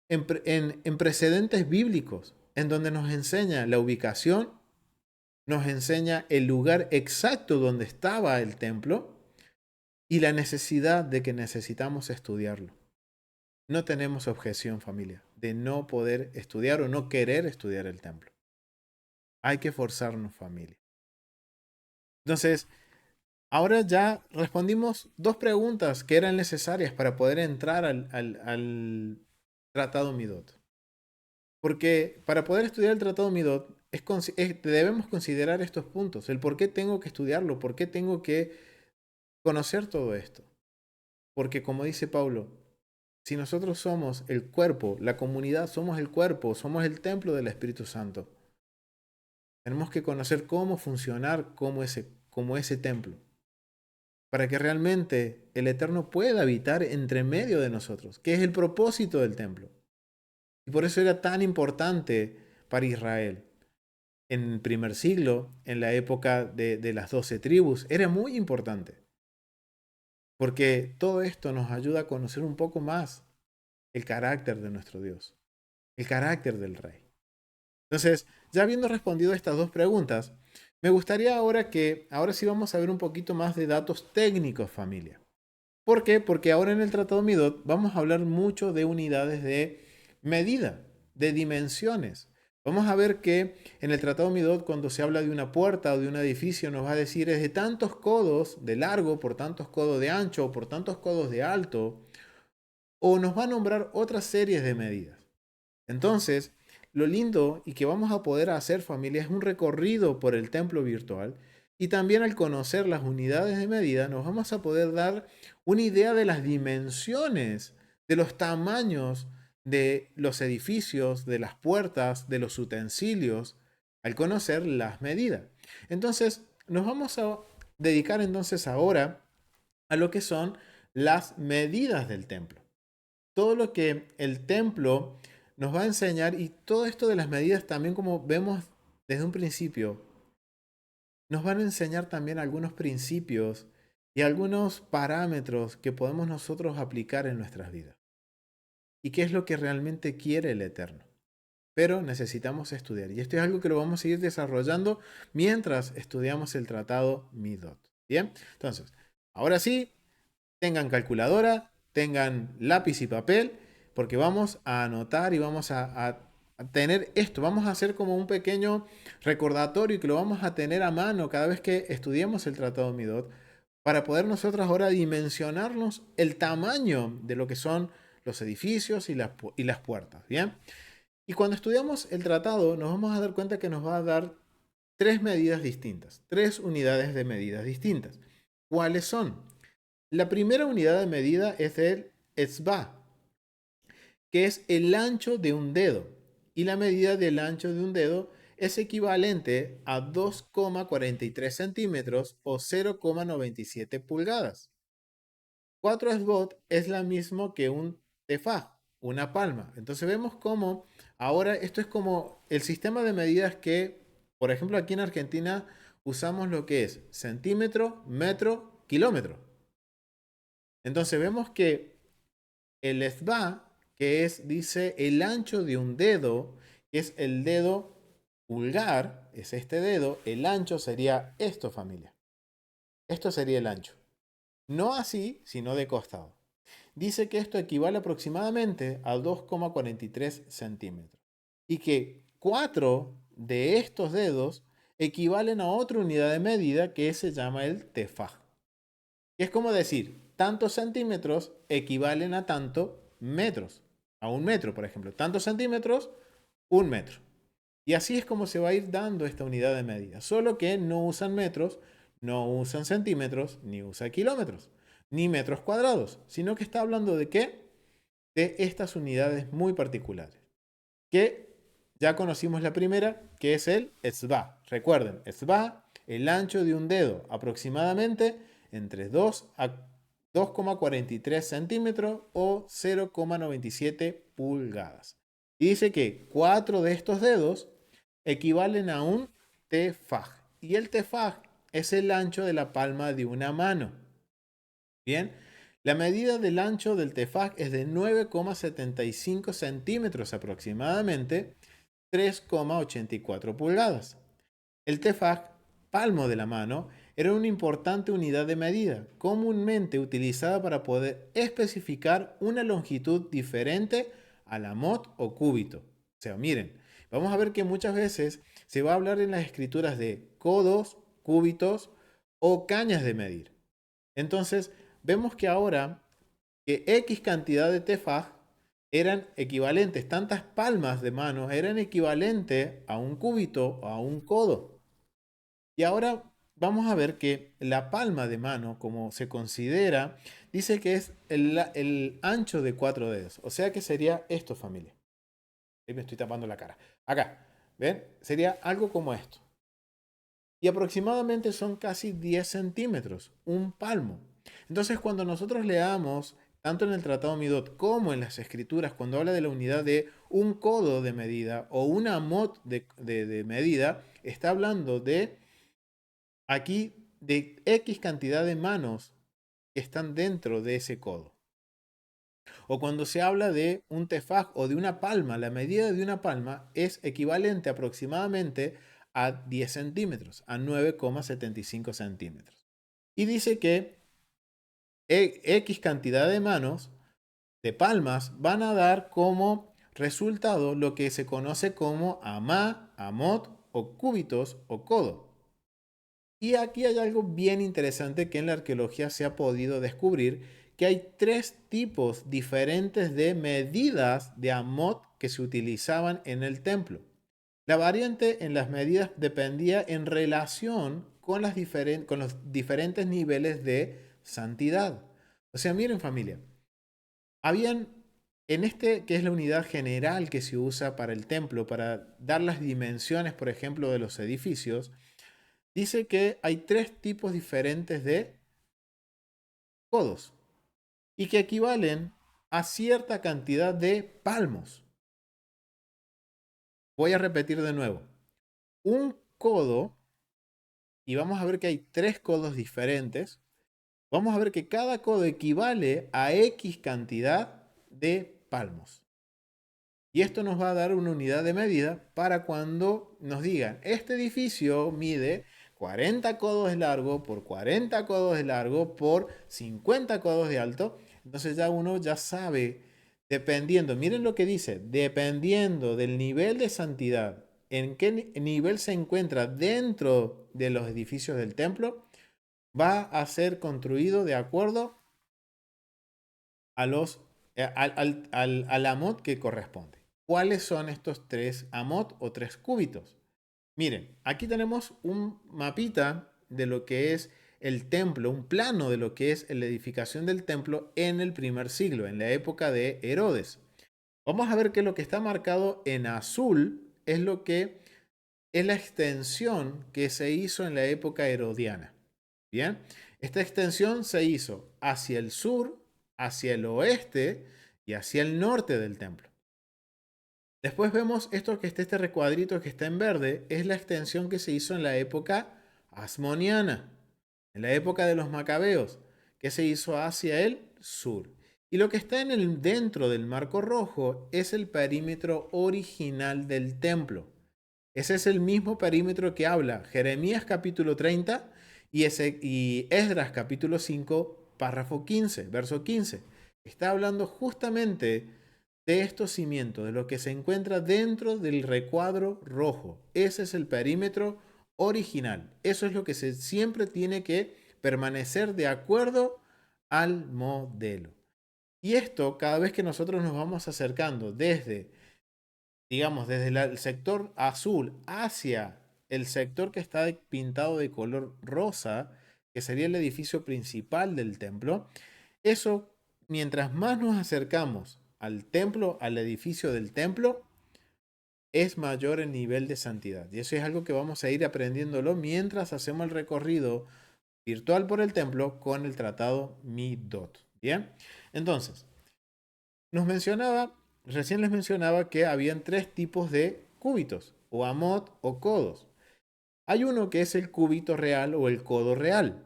en precedentes bíblicos, en donde nos enseña la ubicación, nos enseña el lugar exacto donde estaba el templo y la necesidad de que necesitamos estudiarlo. No tenemos objeción, familia, de no poder estudiar o no querer estudiar el templo. Hay que forzarnos, familia. Entonces, ahora ya respondimos dos preguntas que eran necesarias para poder entrar al Tratado Midot. Porque para poder estudiar el Tratado Midot debemos considerar estos puntos. El por qué tengo que estudiarlo, por qué tengo que conocer todo esto. Porque como dice Pablo, si nosotros somos el cuerpo, la comunidad somos el cuerpo, somos el templo del Espíritu Santo. Tenemos que conocer cómo funcionar como ese templo, para que realmente el Eterno pueda habitar entre medio de nosotros, que es el propósito del templo. Y por eso era tan importante para Israel. En el primer siglo, en la época de las 12 tribus, era muy importante, porque todo esto nos ayuda a conocer un poco más el carácter de nuestro Dios, el carácter del Rey. Entonces, ya habiendo respondido a estas dos preguntas, me gustaría ahora sí vamos a ver un poquito más de datos técnicos, familia. ¿Por qué? Porque ahora en el Tratado Midot vamos a hablar mucho de unidades de medida, de dimensiones. Vamos a ver que en el Tratado Midot, cuando se habla de una puerta o de un edificio, nos va a decir es de tantos codos de largo, por tantos codos de ancho, por tantos codos de alto, o nos va a nombrar otras series de medidas. Entonces, lo lindo y que vamos a poder hacer, familia, es un recorrido por el templo virtual y también al conocer las unidades de medida nos vamos a poder dar una idea de las dimensiones, de los tamaños de los edificios, de las puertas, de los utensilios, al conocer las medidas. Entonces, nos vamos a dedicar entonces ahora a lo que son las medidas del templo. Todo lo que el templo nos va a enseñar y todo esto de las medidas también como vemos desde un principio, nos van a enseñar también algunos principios y algunos parámetros que podemos nosotros aplicar en nuestras vidas. ¿Y qué es lo que realmente quiere el Eterno? Pero necesitamos estudiar. Y esto es algo que lo vamos a ir desarrollando mientras estudiamos el tratado Midot. Bien, entonces, ahora sí, tengan calculadora, tengan lápiz y papel, porque vamos a anotar y vamos a tener esto. Vamos a hacer como un pequeño recordatorio que lo vamos a tener a mano cada vez que estudiemos el Tratado Midot, para poder nosotros ahora dimensionarnos el tamaño de lo que son los edificios y las puertas. ¿Bien? Y cuando estudiamos el tratado, nos vamos a dar cuenta que nos va a dar tres medidas distintas, tres unidades de medidas distintas. ¿Cuáles son? La primera unidad de medida es el etzba, que es el ancho de un dedo. Y la medida del ancho de un dedo es equivalente a 2,43 centímetros o 0,97 pulgadas. 4 esbot es la misma que un tefaj, una palma. Entonces vemos cómo ahora esto es como el sistema de medidas que, por ejemplo, aquí en Argentina usamos lo que es centímetro, metro, kilómetro. Entonces vemos que el esba, que es, dice, el ancho de un dedo, que es el dedo pulgar es este dedo, el ancho sería esto, familia. Esto sería el ancho. No así, sino de costado. Dice que esto equivale aproximadamente a 2,43 centímetros y que 4 de estos dedos equivalen a otra unidad de medida que se llama el tefaj. Es como decir, tantos centímetros equivalen a tantos metros. A un metro, por ejemplo. Tantos centímetros, un metro. Y así es como se va a ir dando esta unidad de medida. Solo que no usan metros, no usan centímetros, ni usa kilómetros, ni metros cuadrados, sino que está hablando de qué? De estas unidades muy particulares. Que ya conocimos la primera, que es el etzba. Recuerden, etzba, el ancho de un dedo, aproximadamente entre 2 a 2,43 centímetros o 0,97 pulgadas. Y dice que 4 de estos dedos equivalen a un tefaj. Y el tefaj es el ancho de la palma de una mano. Bien, la medida del ancho del tefaj es de 9,75 centímetros aproximadamente, 3,84 pulgadas. El tefaj, palmo de la mano, era una importante unidad de medida, comúnmente utilizada para poder especificar una longitud diferente a la mot o cúbito. O sea, miren, vamos a ver que muchas veces se va a hablar en las escrituras de codos, cúbitos o cañas de medir. Entonces, vemos que ahora que X cantidad de tefaj eran equivalentes, tantas palmas de manos eran equivalentes a un cúbito o a un codo. Y ahora vamos a ver que la palma de mano, como se considera, dice que es el ancho de 4 dedos. O sea que sería esto, familia. Ahí me estoy tapando la cara. Acá, ¿ven? Sería algo como esto. Y aproximadamente son casi 10 centímetros, un palmo. Entonces, cuando nosotros leamos, tanto en el Tratado Midot como en las escrituras, cuando habla de la unidad de un codo de medida o una mot de medida, está hablando de aquí de X cantidad de manos que están dentro de ese codo. O cuando se habla de un tefaj o de una palma, la medida de una palma es equivalente aproximadamente a 10 centímetros, a 9,75 centímetros. Y dice que X cantidad de manos, de palmas, van a dar como resultado lo que se conoce como amá, amot o cúbitos o codo. Y aquí hay algo bien interesante que en la arqueología se ha podido descubrir, que hay 3 tipos diferentes de medidas de amot que se utilizaban en el templo. La variante en las medidas dependía en relación con, con los diferentes niveles de santidad. O sea, miren familia, habían en este que es la unidad general que se usa para el templo, para dar las dimensiones, por ejemplo, de los edificios, dice que hay 3 tipos diferentes de codos y que equivalen a cierta cantidad de palmos. Voy a repetir de nuevo. Un codo, y vamos a ver que hay 3 codos diferentes. Vamos a ver que cada codo equivale a X cantidad de palmos. Y esto nos va a dar una unidad de medida para cuando nos digan, este edificio mide 40 codos de largo por 40 codos de largo por 50 codos de alto. Entonces ya uno ya sabe, dependiendo, miren lo que dice, dependiendo del nivel de santidad, en qué nivel se encuentra dentro de los edificios del templo, va a ser construido de acuerdo a los, al amot que corresponde. ¿Cuáles son estos 3 amot o 3 cúbitos? Miren, aquí tenemos un mapita de lo que es el templo, un plano de lo que es la edificación del templo en el primer siglo, en la época de Herodes. Vamos a ver que lo que está marcado en azul es lo que es la extensión que se hizo en la época herodiana. Bien, esta extensión se hizo hacia el sur, hacia el oeste y hacia el norte del templo. Después vemos esto que está este recuadrito que está en verde, es la extensión que se hizo en la época asmoniana, en la época de los macabeos, que se hizo hacia el sur. Y lo que está en el dentro del marco rojo es el perímetro original del templo. Ese es el mismo perímetro que habla Jeremías capítulo 30 y Esdras capítulo 5, párrafo 15, verso 15. Está hablando justamente de estos cimientos, de lo que se encuentra dentro del recuadro rojo. Ese es el perímetro original. Eso es lo que siempre tiene que permanecer de acuerdo al modelo. Y esto, cada vez que nosotros nos vamos acercando desde, digamos, desde el sector azul hacia el sector que está pintado de color rosa, que sería el edificio principal del templo, eso, mientras más nos acercamos al templo, al edificio del templo, es mayor el nivel de santidad. Y eso es algo que vamos a ir aprendiéndolo mientras hacemos el recorrido virtual por el templo con el tratado Midot. Bien, entonces, recién les mencionaba que habían tres tipos de cúbitos, o amot o codos. Hay uno que es el cúbito real o el codo real,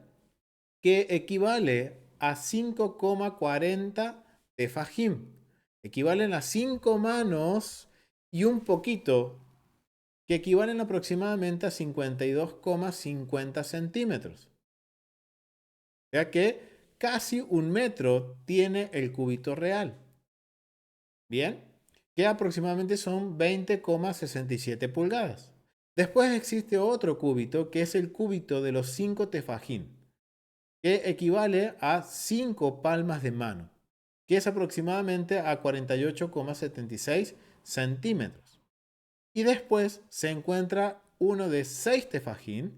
que equivale a 5,40 tefajim. Equivalen a 5 manos y un poquito, que equivalen aproximadamente a 52,50 centímetros. O sea que casi un metro tiene el cúbito real. Bien, que aproximadamente son 20,67 pulgadas. Después existe otro cúbito que es el cúbito de los 5 tefajim, que equivale a 5 palmas de mano, que es aproximadamente a 48,76 centímetros. Y después se encuentra uno de 6 tefajim,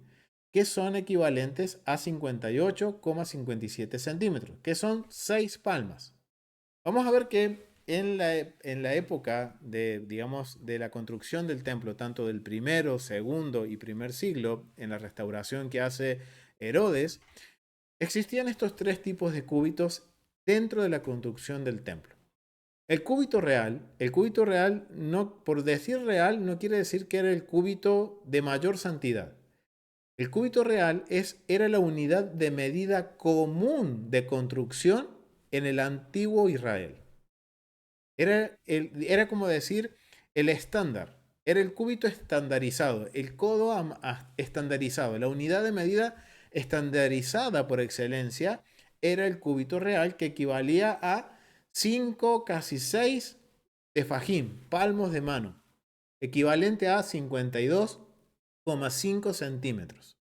que son equivalentes a 58,57 centímetros, que son 6 palmas. Vamos a ver que en la época de, digamos, de la construcción del templo, tanto del primero, segundo y primer siglo, en la restauración que hace Herodes, existían estos tres tipos de cúbitos dentro de la construcción del templo. El cúbito real, no, por decir real, no quiere decir que era el cúbito de mayor santidad. El cúbito real era la unidad de medida común de construcción en el antiguo Israel. Era como decir el estándar, era el cúbito estandarizado, el codo estandarizado, la unidad de medida estandarizada por excelencia era el cúbito real, que equivalía a 5, casi 6 tefajim, palmos de mano, equivalente a 52,5 centímetros.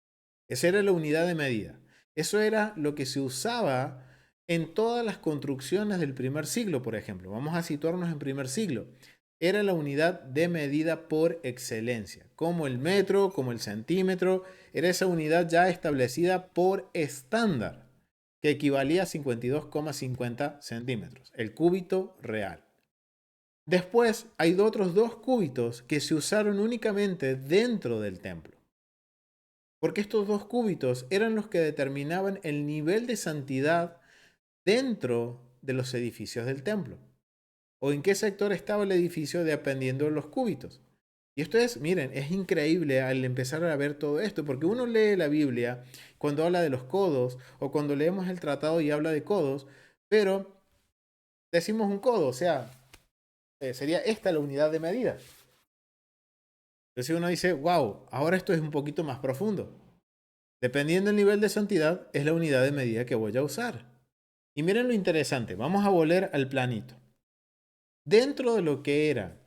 Esa era la unidad de medida. Eso era lo que se usaba en todas las construcciones del primer siglo, por ejemplo. Vamos a situarnos en primer siglo. Era la unidad de medida por excelencia, como el metro, como el centímetro. Era esa unidad ya establecida por estándar, que equivalía a 52,50 centímetros, el cúbito real. Después hay otros dos cúbitos que se usaron únicamente dentro del templo, porque estos dos cúbitos eran los que determinaban el nivel de santidad dentro de los edificios del templo, o en qué sector estaba el edificio dependiendo de los cúbitos. Y esto es, miren, es increíble al empezar a ver todo esto, porque uno lee la Biblia cuando habla de los codos, o cuando leemos el tratado y habla de codos, pero decimos un codo, o sea, sería esta la unidad de medida. Entonces uno dice, wow, ahora esto es un poquito más profundo. Dependiendo del nivel de santidad, es la unidad de medida que voy a usar. Y miren lo interesante, vamos a volver al planito. Dentro de lo que era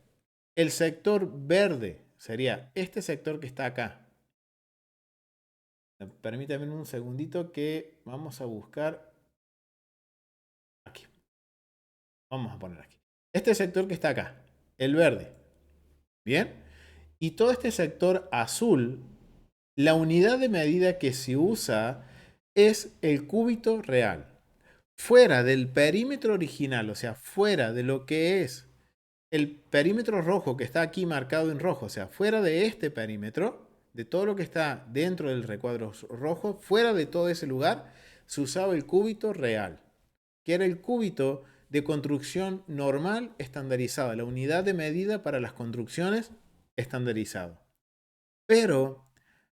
el sector verde, sería este sector que está acá. Permítanme un segundito que vamos a buscar aquí. Vamos a poner aquí. Este sector que está acá, el verde. Bien. Y todo este sector azul, la unidad de medida que se usa es el cúbito real. Fuera del perímetro original, o sea, fuera de lo que es el perímetro rojo que está aquí marcado en rojo, o sea, fuera de este perímetro, de todo lo que está dentro del recuadro rojo, fuera de todo ese lugar, se usaba el cúbito real, que era el cúbito de construcción normal estandarizada, la unidad de medida para las construcciones estandarizado. Pero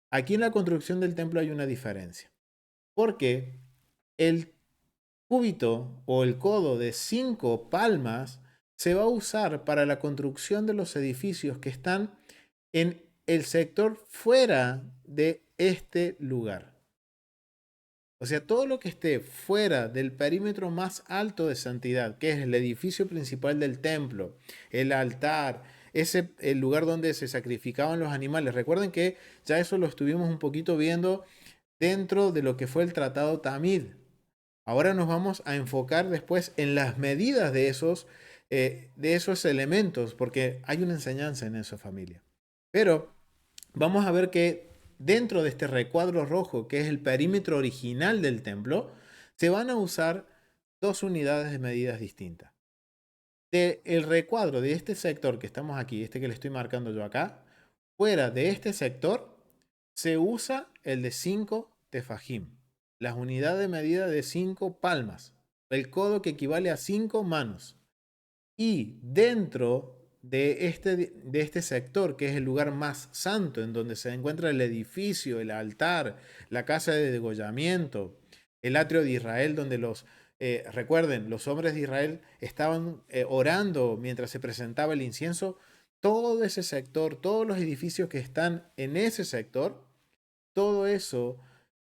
aquí en la construcción del templo hay una diferencia, porque el cúbito o el codo de 5 palmas se va a usar para la construcción de los edificios que están en el sector fuera de este lugar. O sea, todo lo que esté fuera del perímetro más alto de santidad, que es el edificio principal del templo, el altar, el lugar donde se sacrificaban los animales. Recuerden que ya eso lo estuvimos un poquito viendo dentro de lo que fue el tratado Tamid. Ahora nos vamos a enfocar después en las medidas de esos elementos, porque hay una enseñanza en eso, familia. Pero vamos a ver que dentro de este recuadro rojo, que es el perímetro original del templo, se van a usar dos unidades de medidas distintas. El recuadro de este sector que estamos aquí, este que le estoy marcando yo acá, fuera de este sector, se usa el de 5 tefajim, las unidades de medida de 5 palmas, el codo que equivale a 5 manos. Y dentro de este sector, que es el lugar más santo, en donde se encuentra el edificio, el altar, la casa de degollamiento, el atrio de Israel, donde recuerden, los hombres de Israel estaban orando mientras se presentaba el incienso, todo ese sector, todos los edificios que están en ese sector, todo eso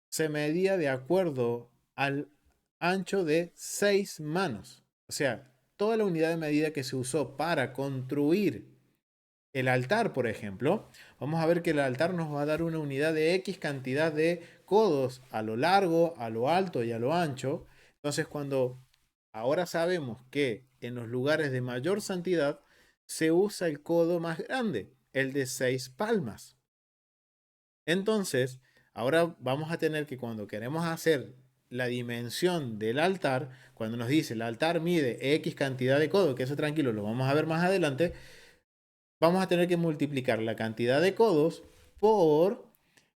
se medía de acuerdo al ancho de 6 manos. O sea, toda la unidad de medida que se usó para construir el altar, por ejemplo, vamos a ver que el altar nos va a dar una unidad de X cantidad de codos a lo largo, a lo alto y a lo ancho. Entonces, cuando ahora sabemos que en los lugares de mayor santidad se usa el codo más grande, el de 6 palmas. Entonces, ahora vamos a tener que cuando queremos hacer la dimensión del altar, cuando nos dice el altar mide X cantidad de codos, que eso tranquilo, lo vamos a ver más adelante, vamos a tener que multiplicar la cantidad de codos por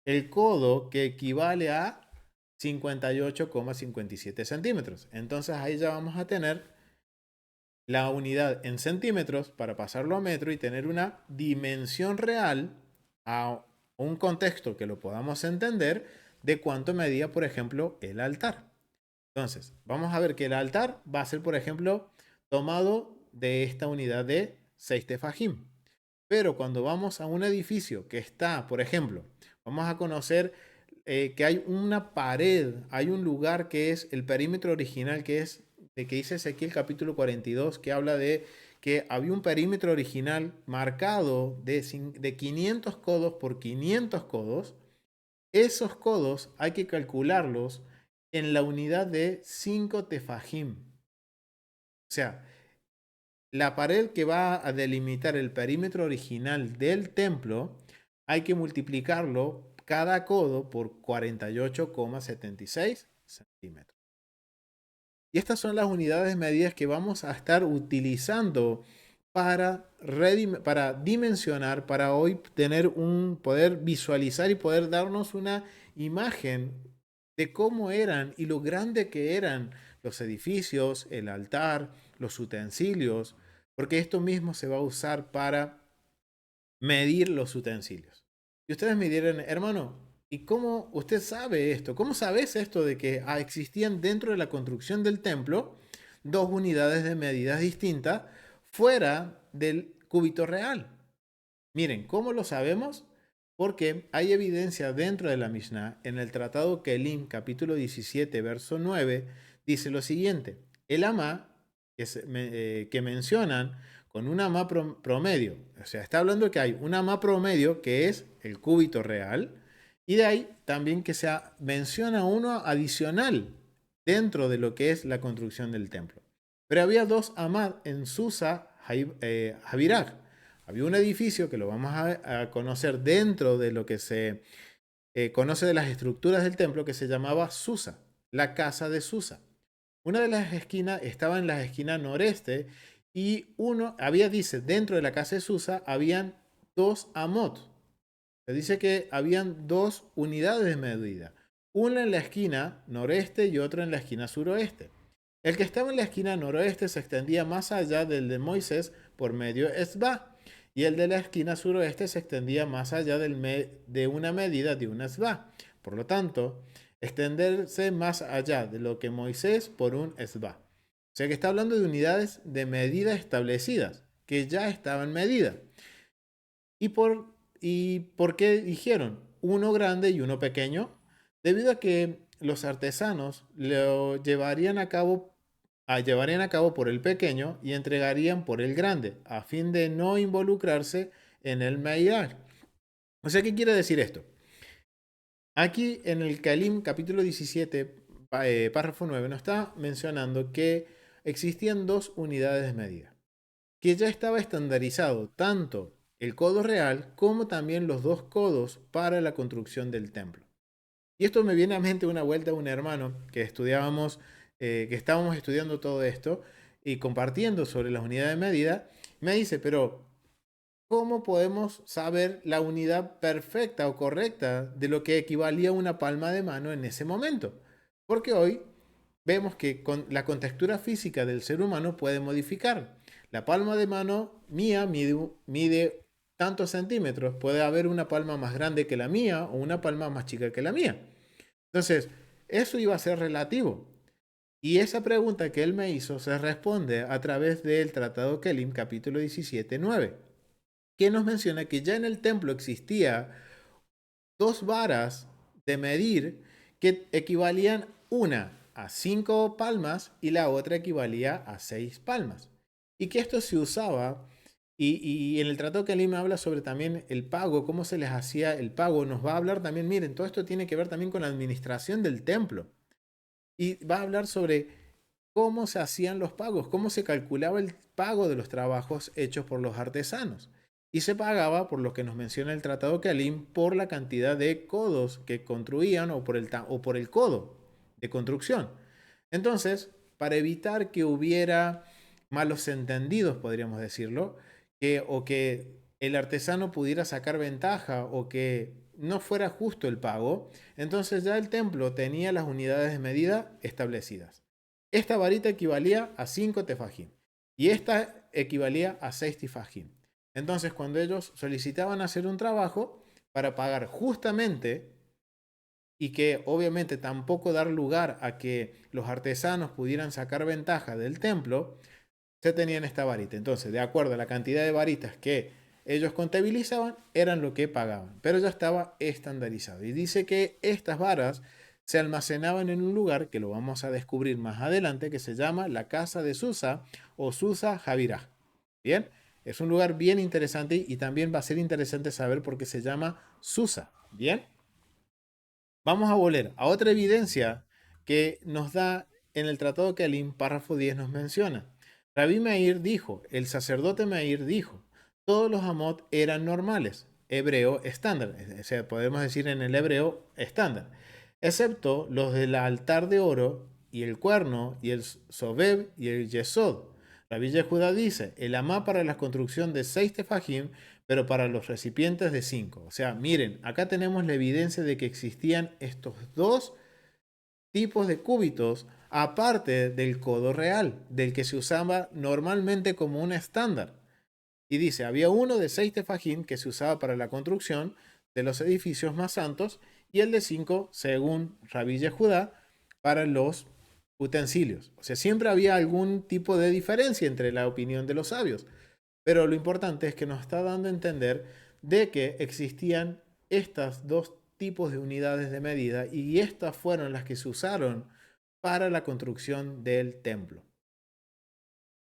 el codo que equivale a 58,57 centímetros. Entonces ahí ya vamos a tener la unidad en centímetros para pasarlo a metro y tener una dimensión real a un contexto que lo podamos entender de cuánto medía, por ejemplo, el altar. Entonces, vamos a ver que el altar va a ser, por ejemplo, tomado de esta unidad de 6 tefajim. Pero cuando vamos a un edificio que está, por ejemplo, vamos a conocer que hay una pared, hay un lugar que es el perímetro original, que es de que dice Ezequiel capítulo 42, que habla de que había un perímetro original marcado de 500 codos por 500 codos. Esos codos hay que calcularlos en la unidad de 5 tefajim. O sea, la pared que va a delimitar el perímetro original del templo, hay que multiplicarlo cada codo por 48,76 centímetros. Y estas son las unidades de medidas que vamos a estar utilizando para dimensionar, para hoy poder visualizar y poder darnos una imagen de cómo eran y lo grande que eran los edificios, el altar, los utensilios, porque esto mismo se va a usar para medir los utensilios. Y ustedes me dirán, hermano, ¿y cómo usted sabe esto? ¿Cómo sabes esto de que existían dentro de la construcción del templo dos unidades de medidas distintas fuera del cúbito real? Miren, ¿cómo lo sabemos? Porque hay evidencia dentro de la Mishnah, en el Tratado Kelim, capítulo 17, verso 9, dice lo siguiente: el amá que mencionan con un amá promedio, o sea, está hablando que hay un amá promedio que es el cúbito real, y de ahí también que se menciona uno adicional dentro de lo que es la construcción del templo. Pero había dos amá en Susa, Javiraj. Había un edificio que lo vamos a conocer dentro de lo que se conoce de las estructuras del templo, que se llamaba Susa, la casa de Susa. Una de las esquinas estaba en la esquina noreste y dice, dentro de la casa de Susa habían dos amot. Se dice que habían dos unidades de medida, una en la esquina noreste y otra en la esquina suroeste. El que estaba en la esquina noroeste se extendía más allá del de Moisés por medio esba, y el de la esquina suroeste se extendía más allá de una medida de un esba. Por lo tanto, extenderse más allá de lo que Moisés por un esba. O sea que está hablando de unidades de medida establecidas, que ya estaban medidas. Y, ¿Y por qué dijeron uno grande y uno pequeño? Debido a que los artesanos lo llevarían a cabo por el pequeño y entregarían por el grande, a fin de no involucrarse en el Maidar. O sea, ¿qué quiere decir esto? Aquí en el Kalim capítulo 17, párrafo 9, nos está mencionando que existían dos unidades de medida, que ya estaba estandarizado tanto el codo real como también los dos codos para la construcción del templo. Y esto me viene a mente una vuelta a un hermano que estudiábamos, que estábamos estudiando todo esto y compartiendo sobre las unidades de medida. Me dice, pero ¿cómo podemos saber la unidad perfecta o correcta de lo que equivalía a una palma de mano en ese momento? Porque hoy vemos que con la contextura física del ser humano puede modificar. La palma de mano mía mide tantos centímetros. Puede haber una palma más grande que la mía o una palma más chica que la mía. Entonces, eso iba a ser relativo. Y esa pregunta que él me hizo se responde a través del Tratado Kelim, capítulo 17, 9, que nos menciona que ya en el templo existía dos varas de medir que equivalían una a 5 palmas y la otra equivalía a 6 palmas. Y que esto se usaba, y en el Tratado que me habla sobre también el pago, cómo se les hacía el pago, nos va a hablar también, miren, todo esto tiene que ver también con la administración del templo. Y va a hablar sobre cómo se hacían los pagos, cómo se calculaba el pago de los trabajos hechos por los artesanos. Y se pagaba, por lo que nos menciona el Tratado Kelim, por la cantidad de codos que construían o por el codo de construcción. Entonces, para evitar que hubiera malos entendidos, podríamos decirlo, o que el artesano pudiera sacar ventaja o que no fuera justo el pago, entonces ya el templo tenía las unidades de medida establecidas. Esta varita equivalía a 5 tefajim y esta equivalía a 6 tefajim. Entonces, cuando ellos solicitaban hacer un trabajo para pagar justamente y que obviamente tampoco dar lugar a que los artesanos pudieran sacar ventaja del templo, se tenían esta varita. Entonces, de acuerdo a la cantidad de varitas que ellos contabilizaban, eran lo que pagaban, pero ya estaba estandarizado. Y dice que estas varas se almacenaban en un lugar que lo vamos a descubrir más adelante, que se llama la casa de Susa o Susa Javirá. Bien, es un lugar bien interesante y también va a ser interesante saber por qué se llama Susa. Bien, vamos a volver a otra evidencia que nos da en el Tratado que Kelim, párrafo 10, nos menciona. Rabí Meir dijo, el sacerdote Meir dijo, todos los amot eran normales, hebreo estándar, o sea, podemos decir en el hebreo estándar, excepto los del altar de oro y el cuerno y el sobeb y el yesod. Rabí Yehuda dice, el amá para la construcción de 6 tefajim, pero para los recipientes de 5. O sea, miren, acá tenemos la evidencia de que existían estos dos tipos de cúbitos, aparte del codo real, del que se usaba normalmente como un estándar. Y dice, había uno de 6 tefajim que se usaba para la construcción de los edificios más santos y el de 5, según Rabí Yehudá, para los utensilios. O sea, siempre había algún tipo de diferencia entre la opinión de los sabios. Pero lo importante es que nos está dando a entender de que existían estas dos tipos de unidades de medida y estas fueron las que se usaron para la construcción del templo.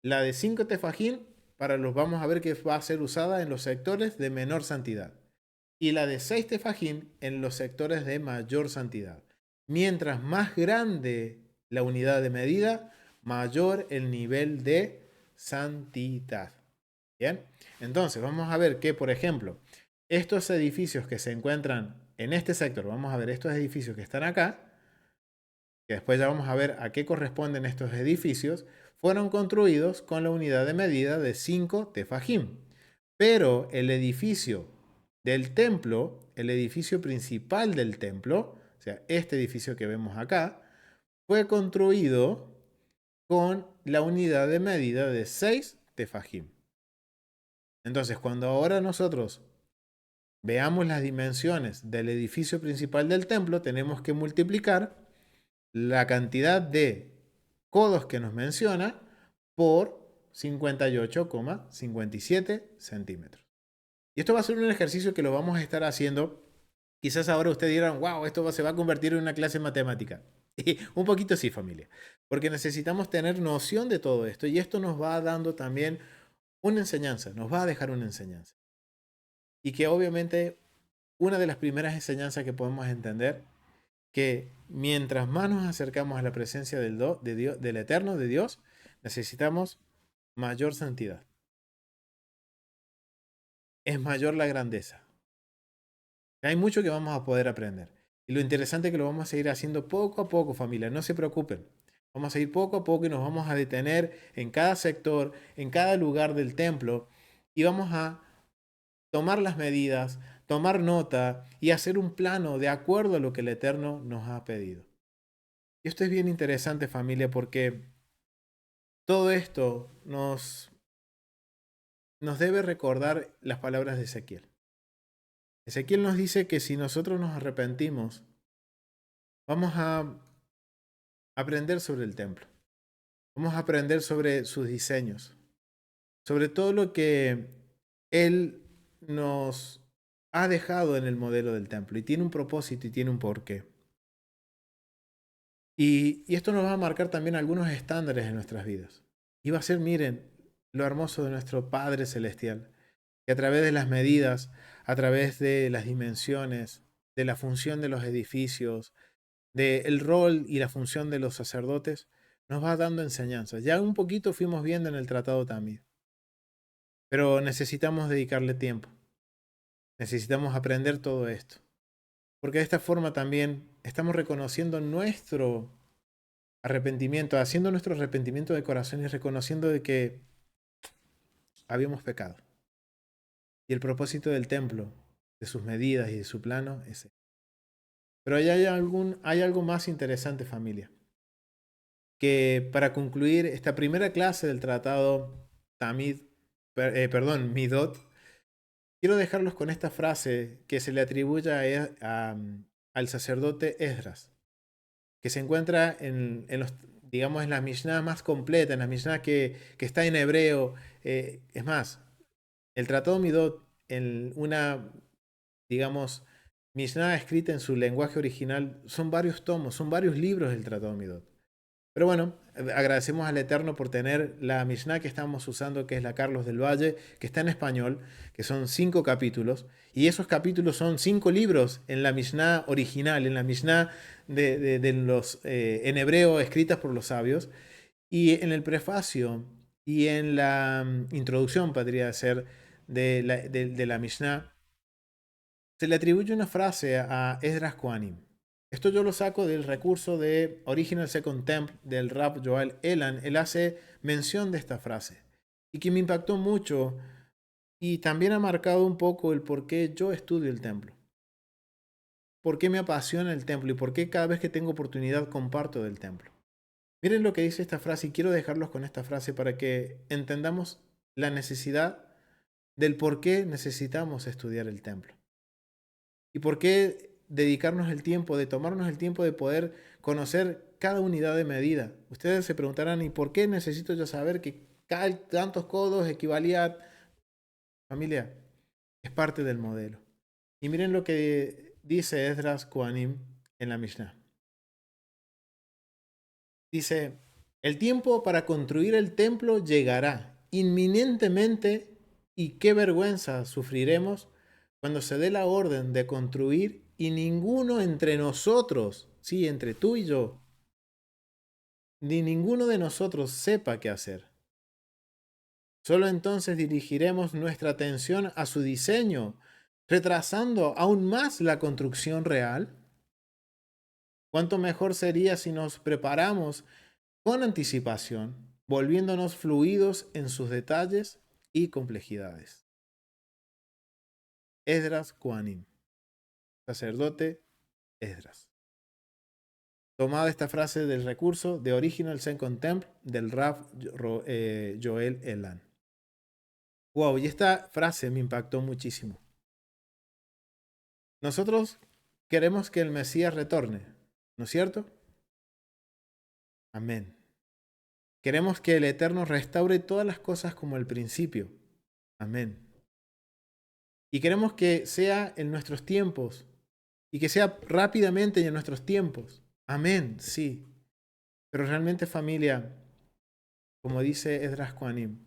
La de 5 tefajín para los vamos a ver que va a ser usada en los sectores de menor santidad y la de 6 tefajín en los sectores de mayor santidad. Mientras más grande la unidad de medida, mayor el nivel de santidad. Bien, entonces vamos a ver que, por ejemplo, estos edificios que se encuentran en este sector, vamos a ver estos edificios que están acá, que después ya vamos a ver a qué corresponden estos edificios, fueron construidos con la unidad de medida de 5 tefajim. Pero el edificio del templo, el edificio principal del templo, o sea, este edificio que vemos acá, fue construido con la unidad de medida de 6 tefajim. Entonces, cuando ahora nosotros veamos las dimensiones del edificio principal del templo, tenemos que multiplicar la cantidad de codos que nos menciona por 58,57 centímetros. Y esto va a ser un ejercicio que lo vamos a estar haciendo. Quizás ahora ustedes dirán, wow, se va a convertir en una clase de matemática. Y un poquito sí, familia. Porque necesitamos tener noción de todo esto. Y esto nos va dando también una enseñanza, nos va a dejar una enseñanza. Y que obviamente una de las primeras enseñanzas que podemos entender, que mientras más nos acercamos a la presencia de Dios, del Eterno, de Dios, necesitamos mayor santidad. Es mayor la grandeza. Hay mucho que vamos a poder aprender. Y lo interesante es que lo vamos a seguir haciendo poco a poco, familia. No se preocupen. Vamos a ir poco a poco y nos vamos a detener en cada sector, en cada lugar del templo. Y vamos a tomar las medidas, tomar nota y hacer un plano de acuerdo a lo que el Eterno nos ha pedido. Y esto es bien interesante, familia, porque todo esto nos debe recordar las palabras de Ezequiel. Ezequiel nos dice que si nosotros nos arrepentimos, vamos a aprender sobre el templo. Vamos a aprender sobre sus diseños, sobre todo lo que Él nos ha dejado en el modelo del templo. Y tiene un propósito y tiene un porqué. Y esto nos va a marcar también algunos estándares en nuestras vidas. Y va a ser, miren, lo hermoso de nuestro Padre Celestial, que a través de las medidas, a través de las dimensiones, de la función de los edificios, del rol y la función de los sacerdotes, nos va dando enseñanzas. Ya un poquito fuimos viendo en el Tratado Tamid, pero necesitamos dedicarle tiempo. Necesitamos aprender todo esto, porque de esta forma también estamos reconociendo nuestro arrepentimiento, haciendo nuestro arrepentimiento de corazón y reconociendo de que habíamos pecado. Y el propósito del templo, de sus medidas y de su plano es ese. Pero hay algo más interesante, familia, que para concluir esta primera clase del tratado Tamid, Midot, quiero dejarlos con esta frase que se le atribuye al sacerdote Esdras, que se encuentra digamos, en la Mishnah más completa, en la Mishnah que está en hebreo. Es más, el Tratado Midot, en una, digamos, Mishnah escrita en su lenguaje original, son varios tomos, son varios libros del Tratado Midot. Pero bueno, agradecemos al Eterno por tener la Mishnah que estamos usando, que es la Carlos del Valle, que está en español, que son 5 capítulos. Y esos capítulos son 5 libros en la Mishnah original, en la Mishnah en hebreo escritas por los sabios. Y en el prefacio y en la introducción, podría ser, de la Mishnah, se le atribuye una frase a Esdras Kohanim. Esto yo lo saco del recurso de Original Second Temple del Rab Joel Elan. Él hace mención de esta frase y que me impactó mucho y también ha marcado un poco el por qué yo estudio el templo, por qué me apasiona el templo y por qué cada vez que tengo oportunidad comparto del templo. Miren lo que dice esta frase y quiero dejarlos con esta frase para que entendamos la necesidad del por qué necesitamos estudiar el templo. ¿Y por qué dedicarnos el tiempo, de tomarnos el tiempo de poder conocer cada unidad de medida? Ustedes se preguntarán, ¿y por qué necesito yo saber que tantos codos equivalía a... Familia, es parte del modelo. Y miren lo que dice Esdras Kohanim en la Mishnah. Dice, el tiempo para construir el templo llegará inminentemente y qué vergüenza sufriremos cuando se dé la orden de construir y ninguno entre nosotros, sí, entre tú y yo, ni ninguno de nosotros sepa qué hacer. Solo entonces dirigiremos nuestra atención a su diseño, retrasando aún más la construcción real. ¿Cuánto mejor sería si nos preparamos con anticipación, volviéndonos fluidos en sus detalles y complejidades? Esdras Kohanim, sacerdote Esdras. Tomada esta frase del recurso de Original Second Temple del Rav Joel Elan. Wow, y esta frase me impactó muchísimo. Nosotros queremos que el Mesías retorne, ¿no es cierto? Amén. Queremos que el Eterno restaure todas las cosas como al principio. Amén. Y queremos que sea en nuestros tiempos y que sea rápidamente y en nuestros tiempos. Amén, sí. Pero realmente, familia, como dice Esdras Kohanim,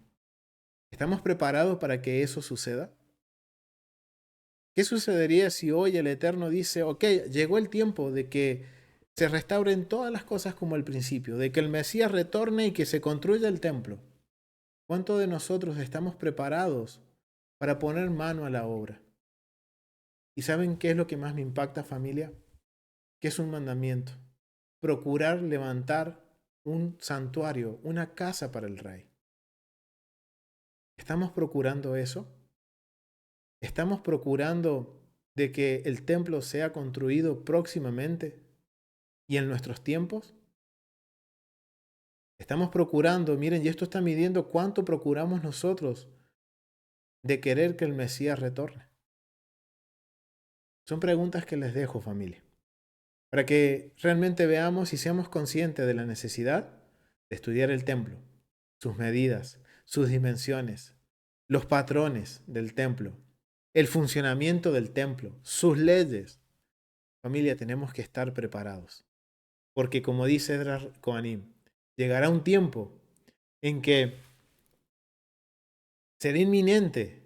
¿estamos preparados para que eso suceda? ¿Qué sucedería si hoy el Eterno dice, ok, llegó el tiempo de que se restauren todas las cosas como al principio, de que el Mesías retorne y que se construya el templo? ¿Cuántos de nosotros estamos preparados para poner mano a la obra? ¿Y saben qué es lo que más me impacta, familia? Que es un mandamiento. Procurar levantar un santuario, una casa para el rey. ¿Estamos procurando eso? ¿Estamos procurando de que el templo sea construido próximamente y en nuestros tiempos? Estamos procurando, miren, y esto está midiendo cuánto procuramos nosotros de querer que el Mesías retorne. Son preguntas que les dejo, familia, para que realmente veamos y seamos conscientes de la necesidad de estudiar el templo, sus medidas, sus dimensiones, los patrones del templo, el funcionamiento del templo, sus leyes. Familia, tenemos que estar preparados, porque como dice Esdras Kohanim, llegará un tiempo en que será inminente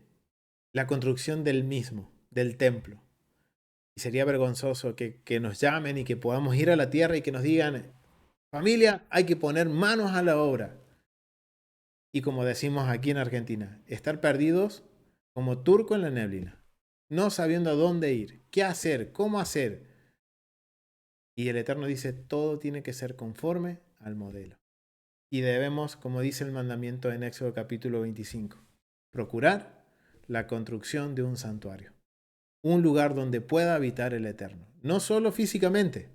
la construcción del mismo, del templo. Y sería vergonzoso que nos llamen y que podamos ir a la tierra y que nos digan, familia, hay que poner manos a la obra. Y como decimos aquí en Argentina, estar perdidos como turco en la neblina, no sabiendo a dónde ir, qué hacer, cómo hacer. Y el Eterno dice, todo tiene que ser conforme al modelo. Y debemos, como dice el mandamiento en Éxodo capítulo 25, procurar la construcción de un santuario, un lugar donde pueda habitar el Eterno, no solo físicamente,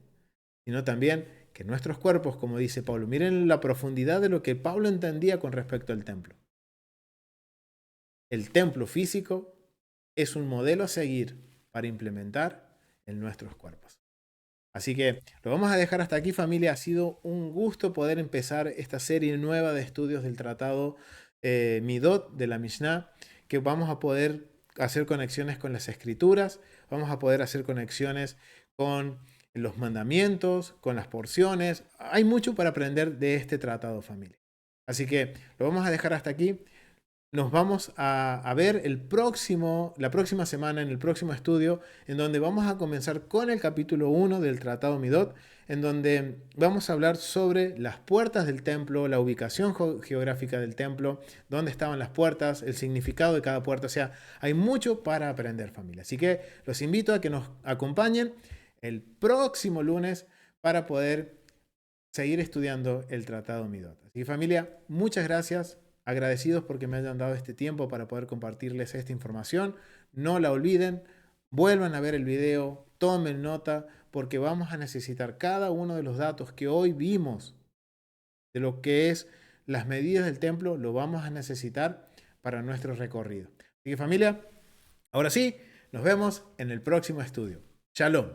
sino también que nuestros cuerpos, como dice Pablo, miren la profundidad de lo que Pablo entendía con respecto al templo. El templo físico es un modelo a seguir para implementar en nuestros cuerpos. Así que lo vamos a dejar hasta aquí, familia. Ha sido un gusto poder empezar esta serie nueva de estudios del tratado Midot de la Mishnah, que vamos a poder hacer conexiones con las escrituras, vamos a poder hacer conexiones con los mandamientos, con las porciones. Hay mucho para aprender de este tratado, familia. Así que lo vamos a dejar hasta aquí. Nos vamos a ver la próxima semana en el próximo estudio, en donde vamos a comenzar con el capítulo 1 del Tratado Midot, en donde vamos a hablar sobre las puertas del templo, la ubicación geográfica del templo, dónde estaban las puertas, el significado de cada puerta. O sea, hay mucho para aprender, familia. Así que los invito a que nos acompañen el próximo lunes para poder seguir estudiando el Tratado Midot. Así que, familia, muchas gracias. Agradecidos porque me hayan dado este tiempo para poder compartirles esta información. No la olviden, vuelvan a ver el video, tomen nota, porque vamos a necesitar cada uno de los datos que hoy vimos de lo que es las medidas del templo, lo vamos a necesitar para nuestro recorrido. Así que, familia, ahora sí, nos vemos en el próximo estudio. Shalom.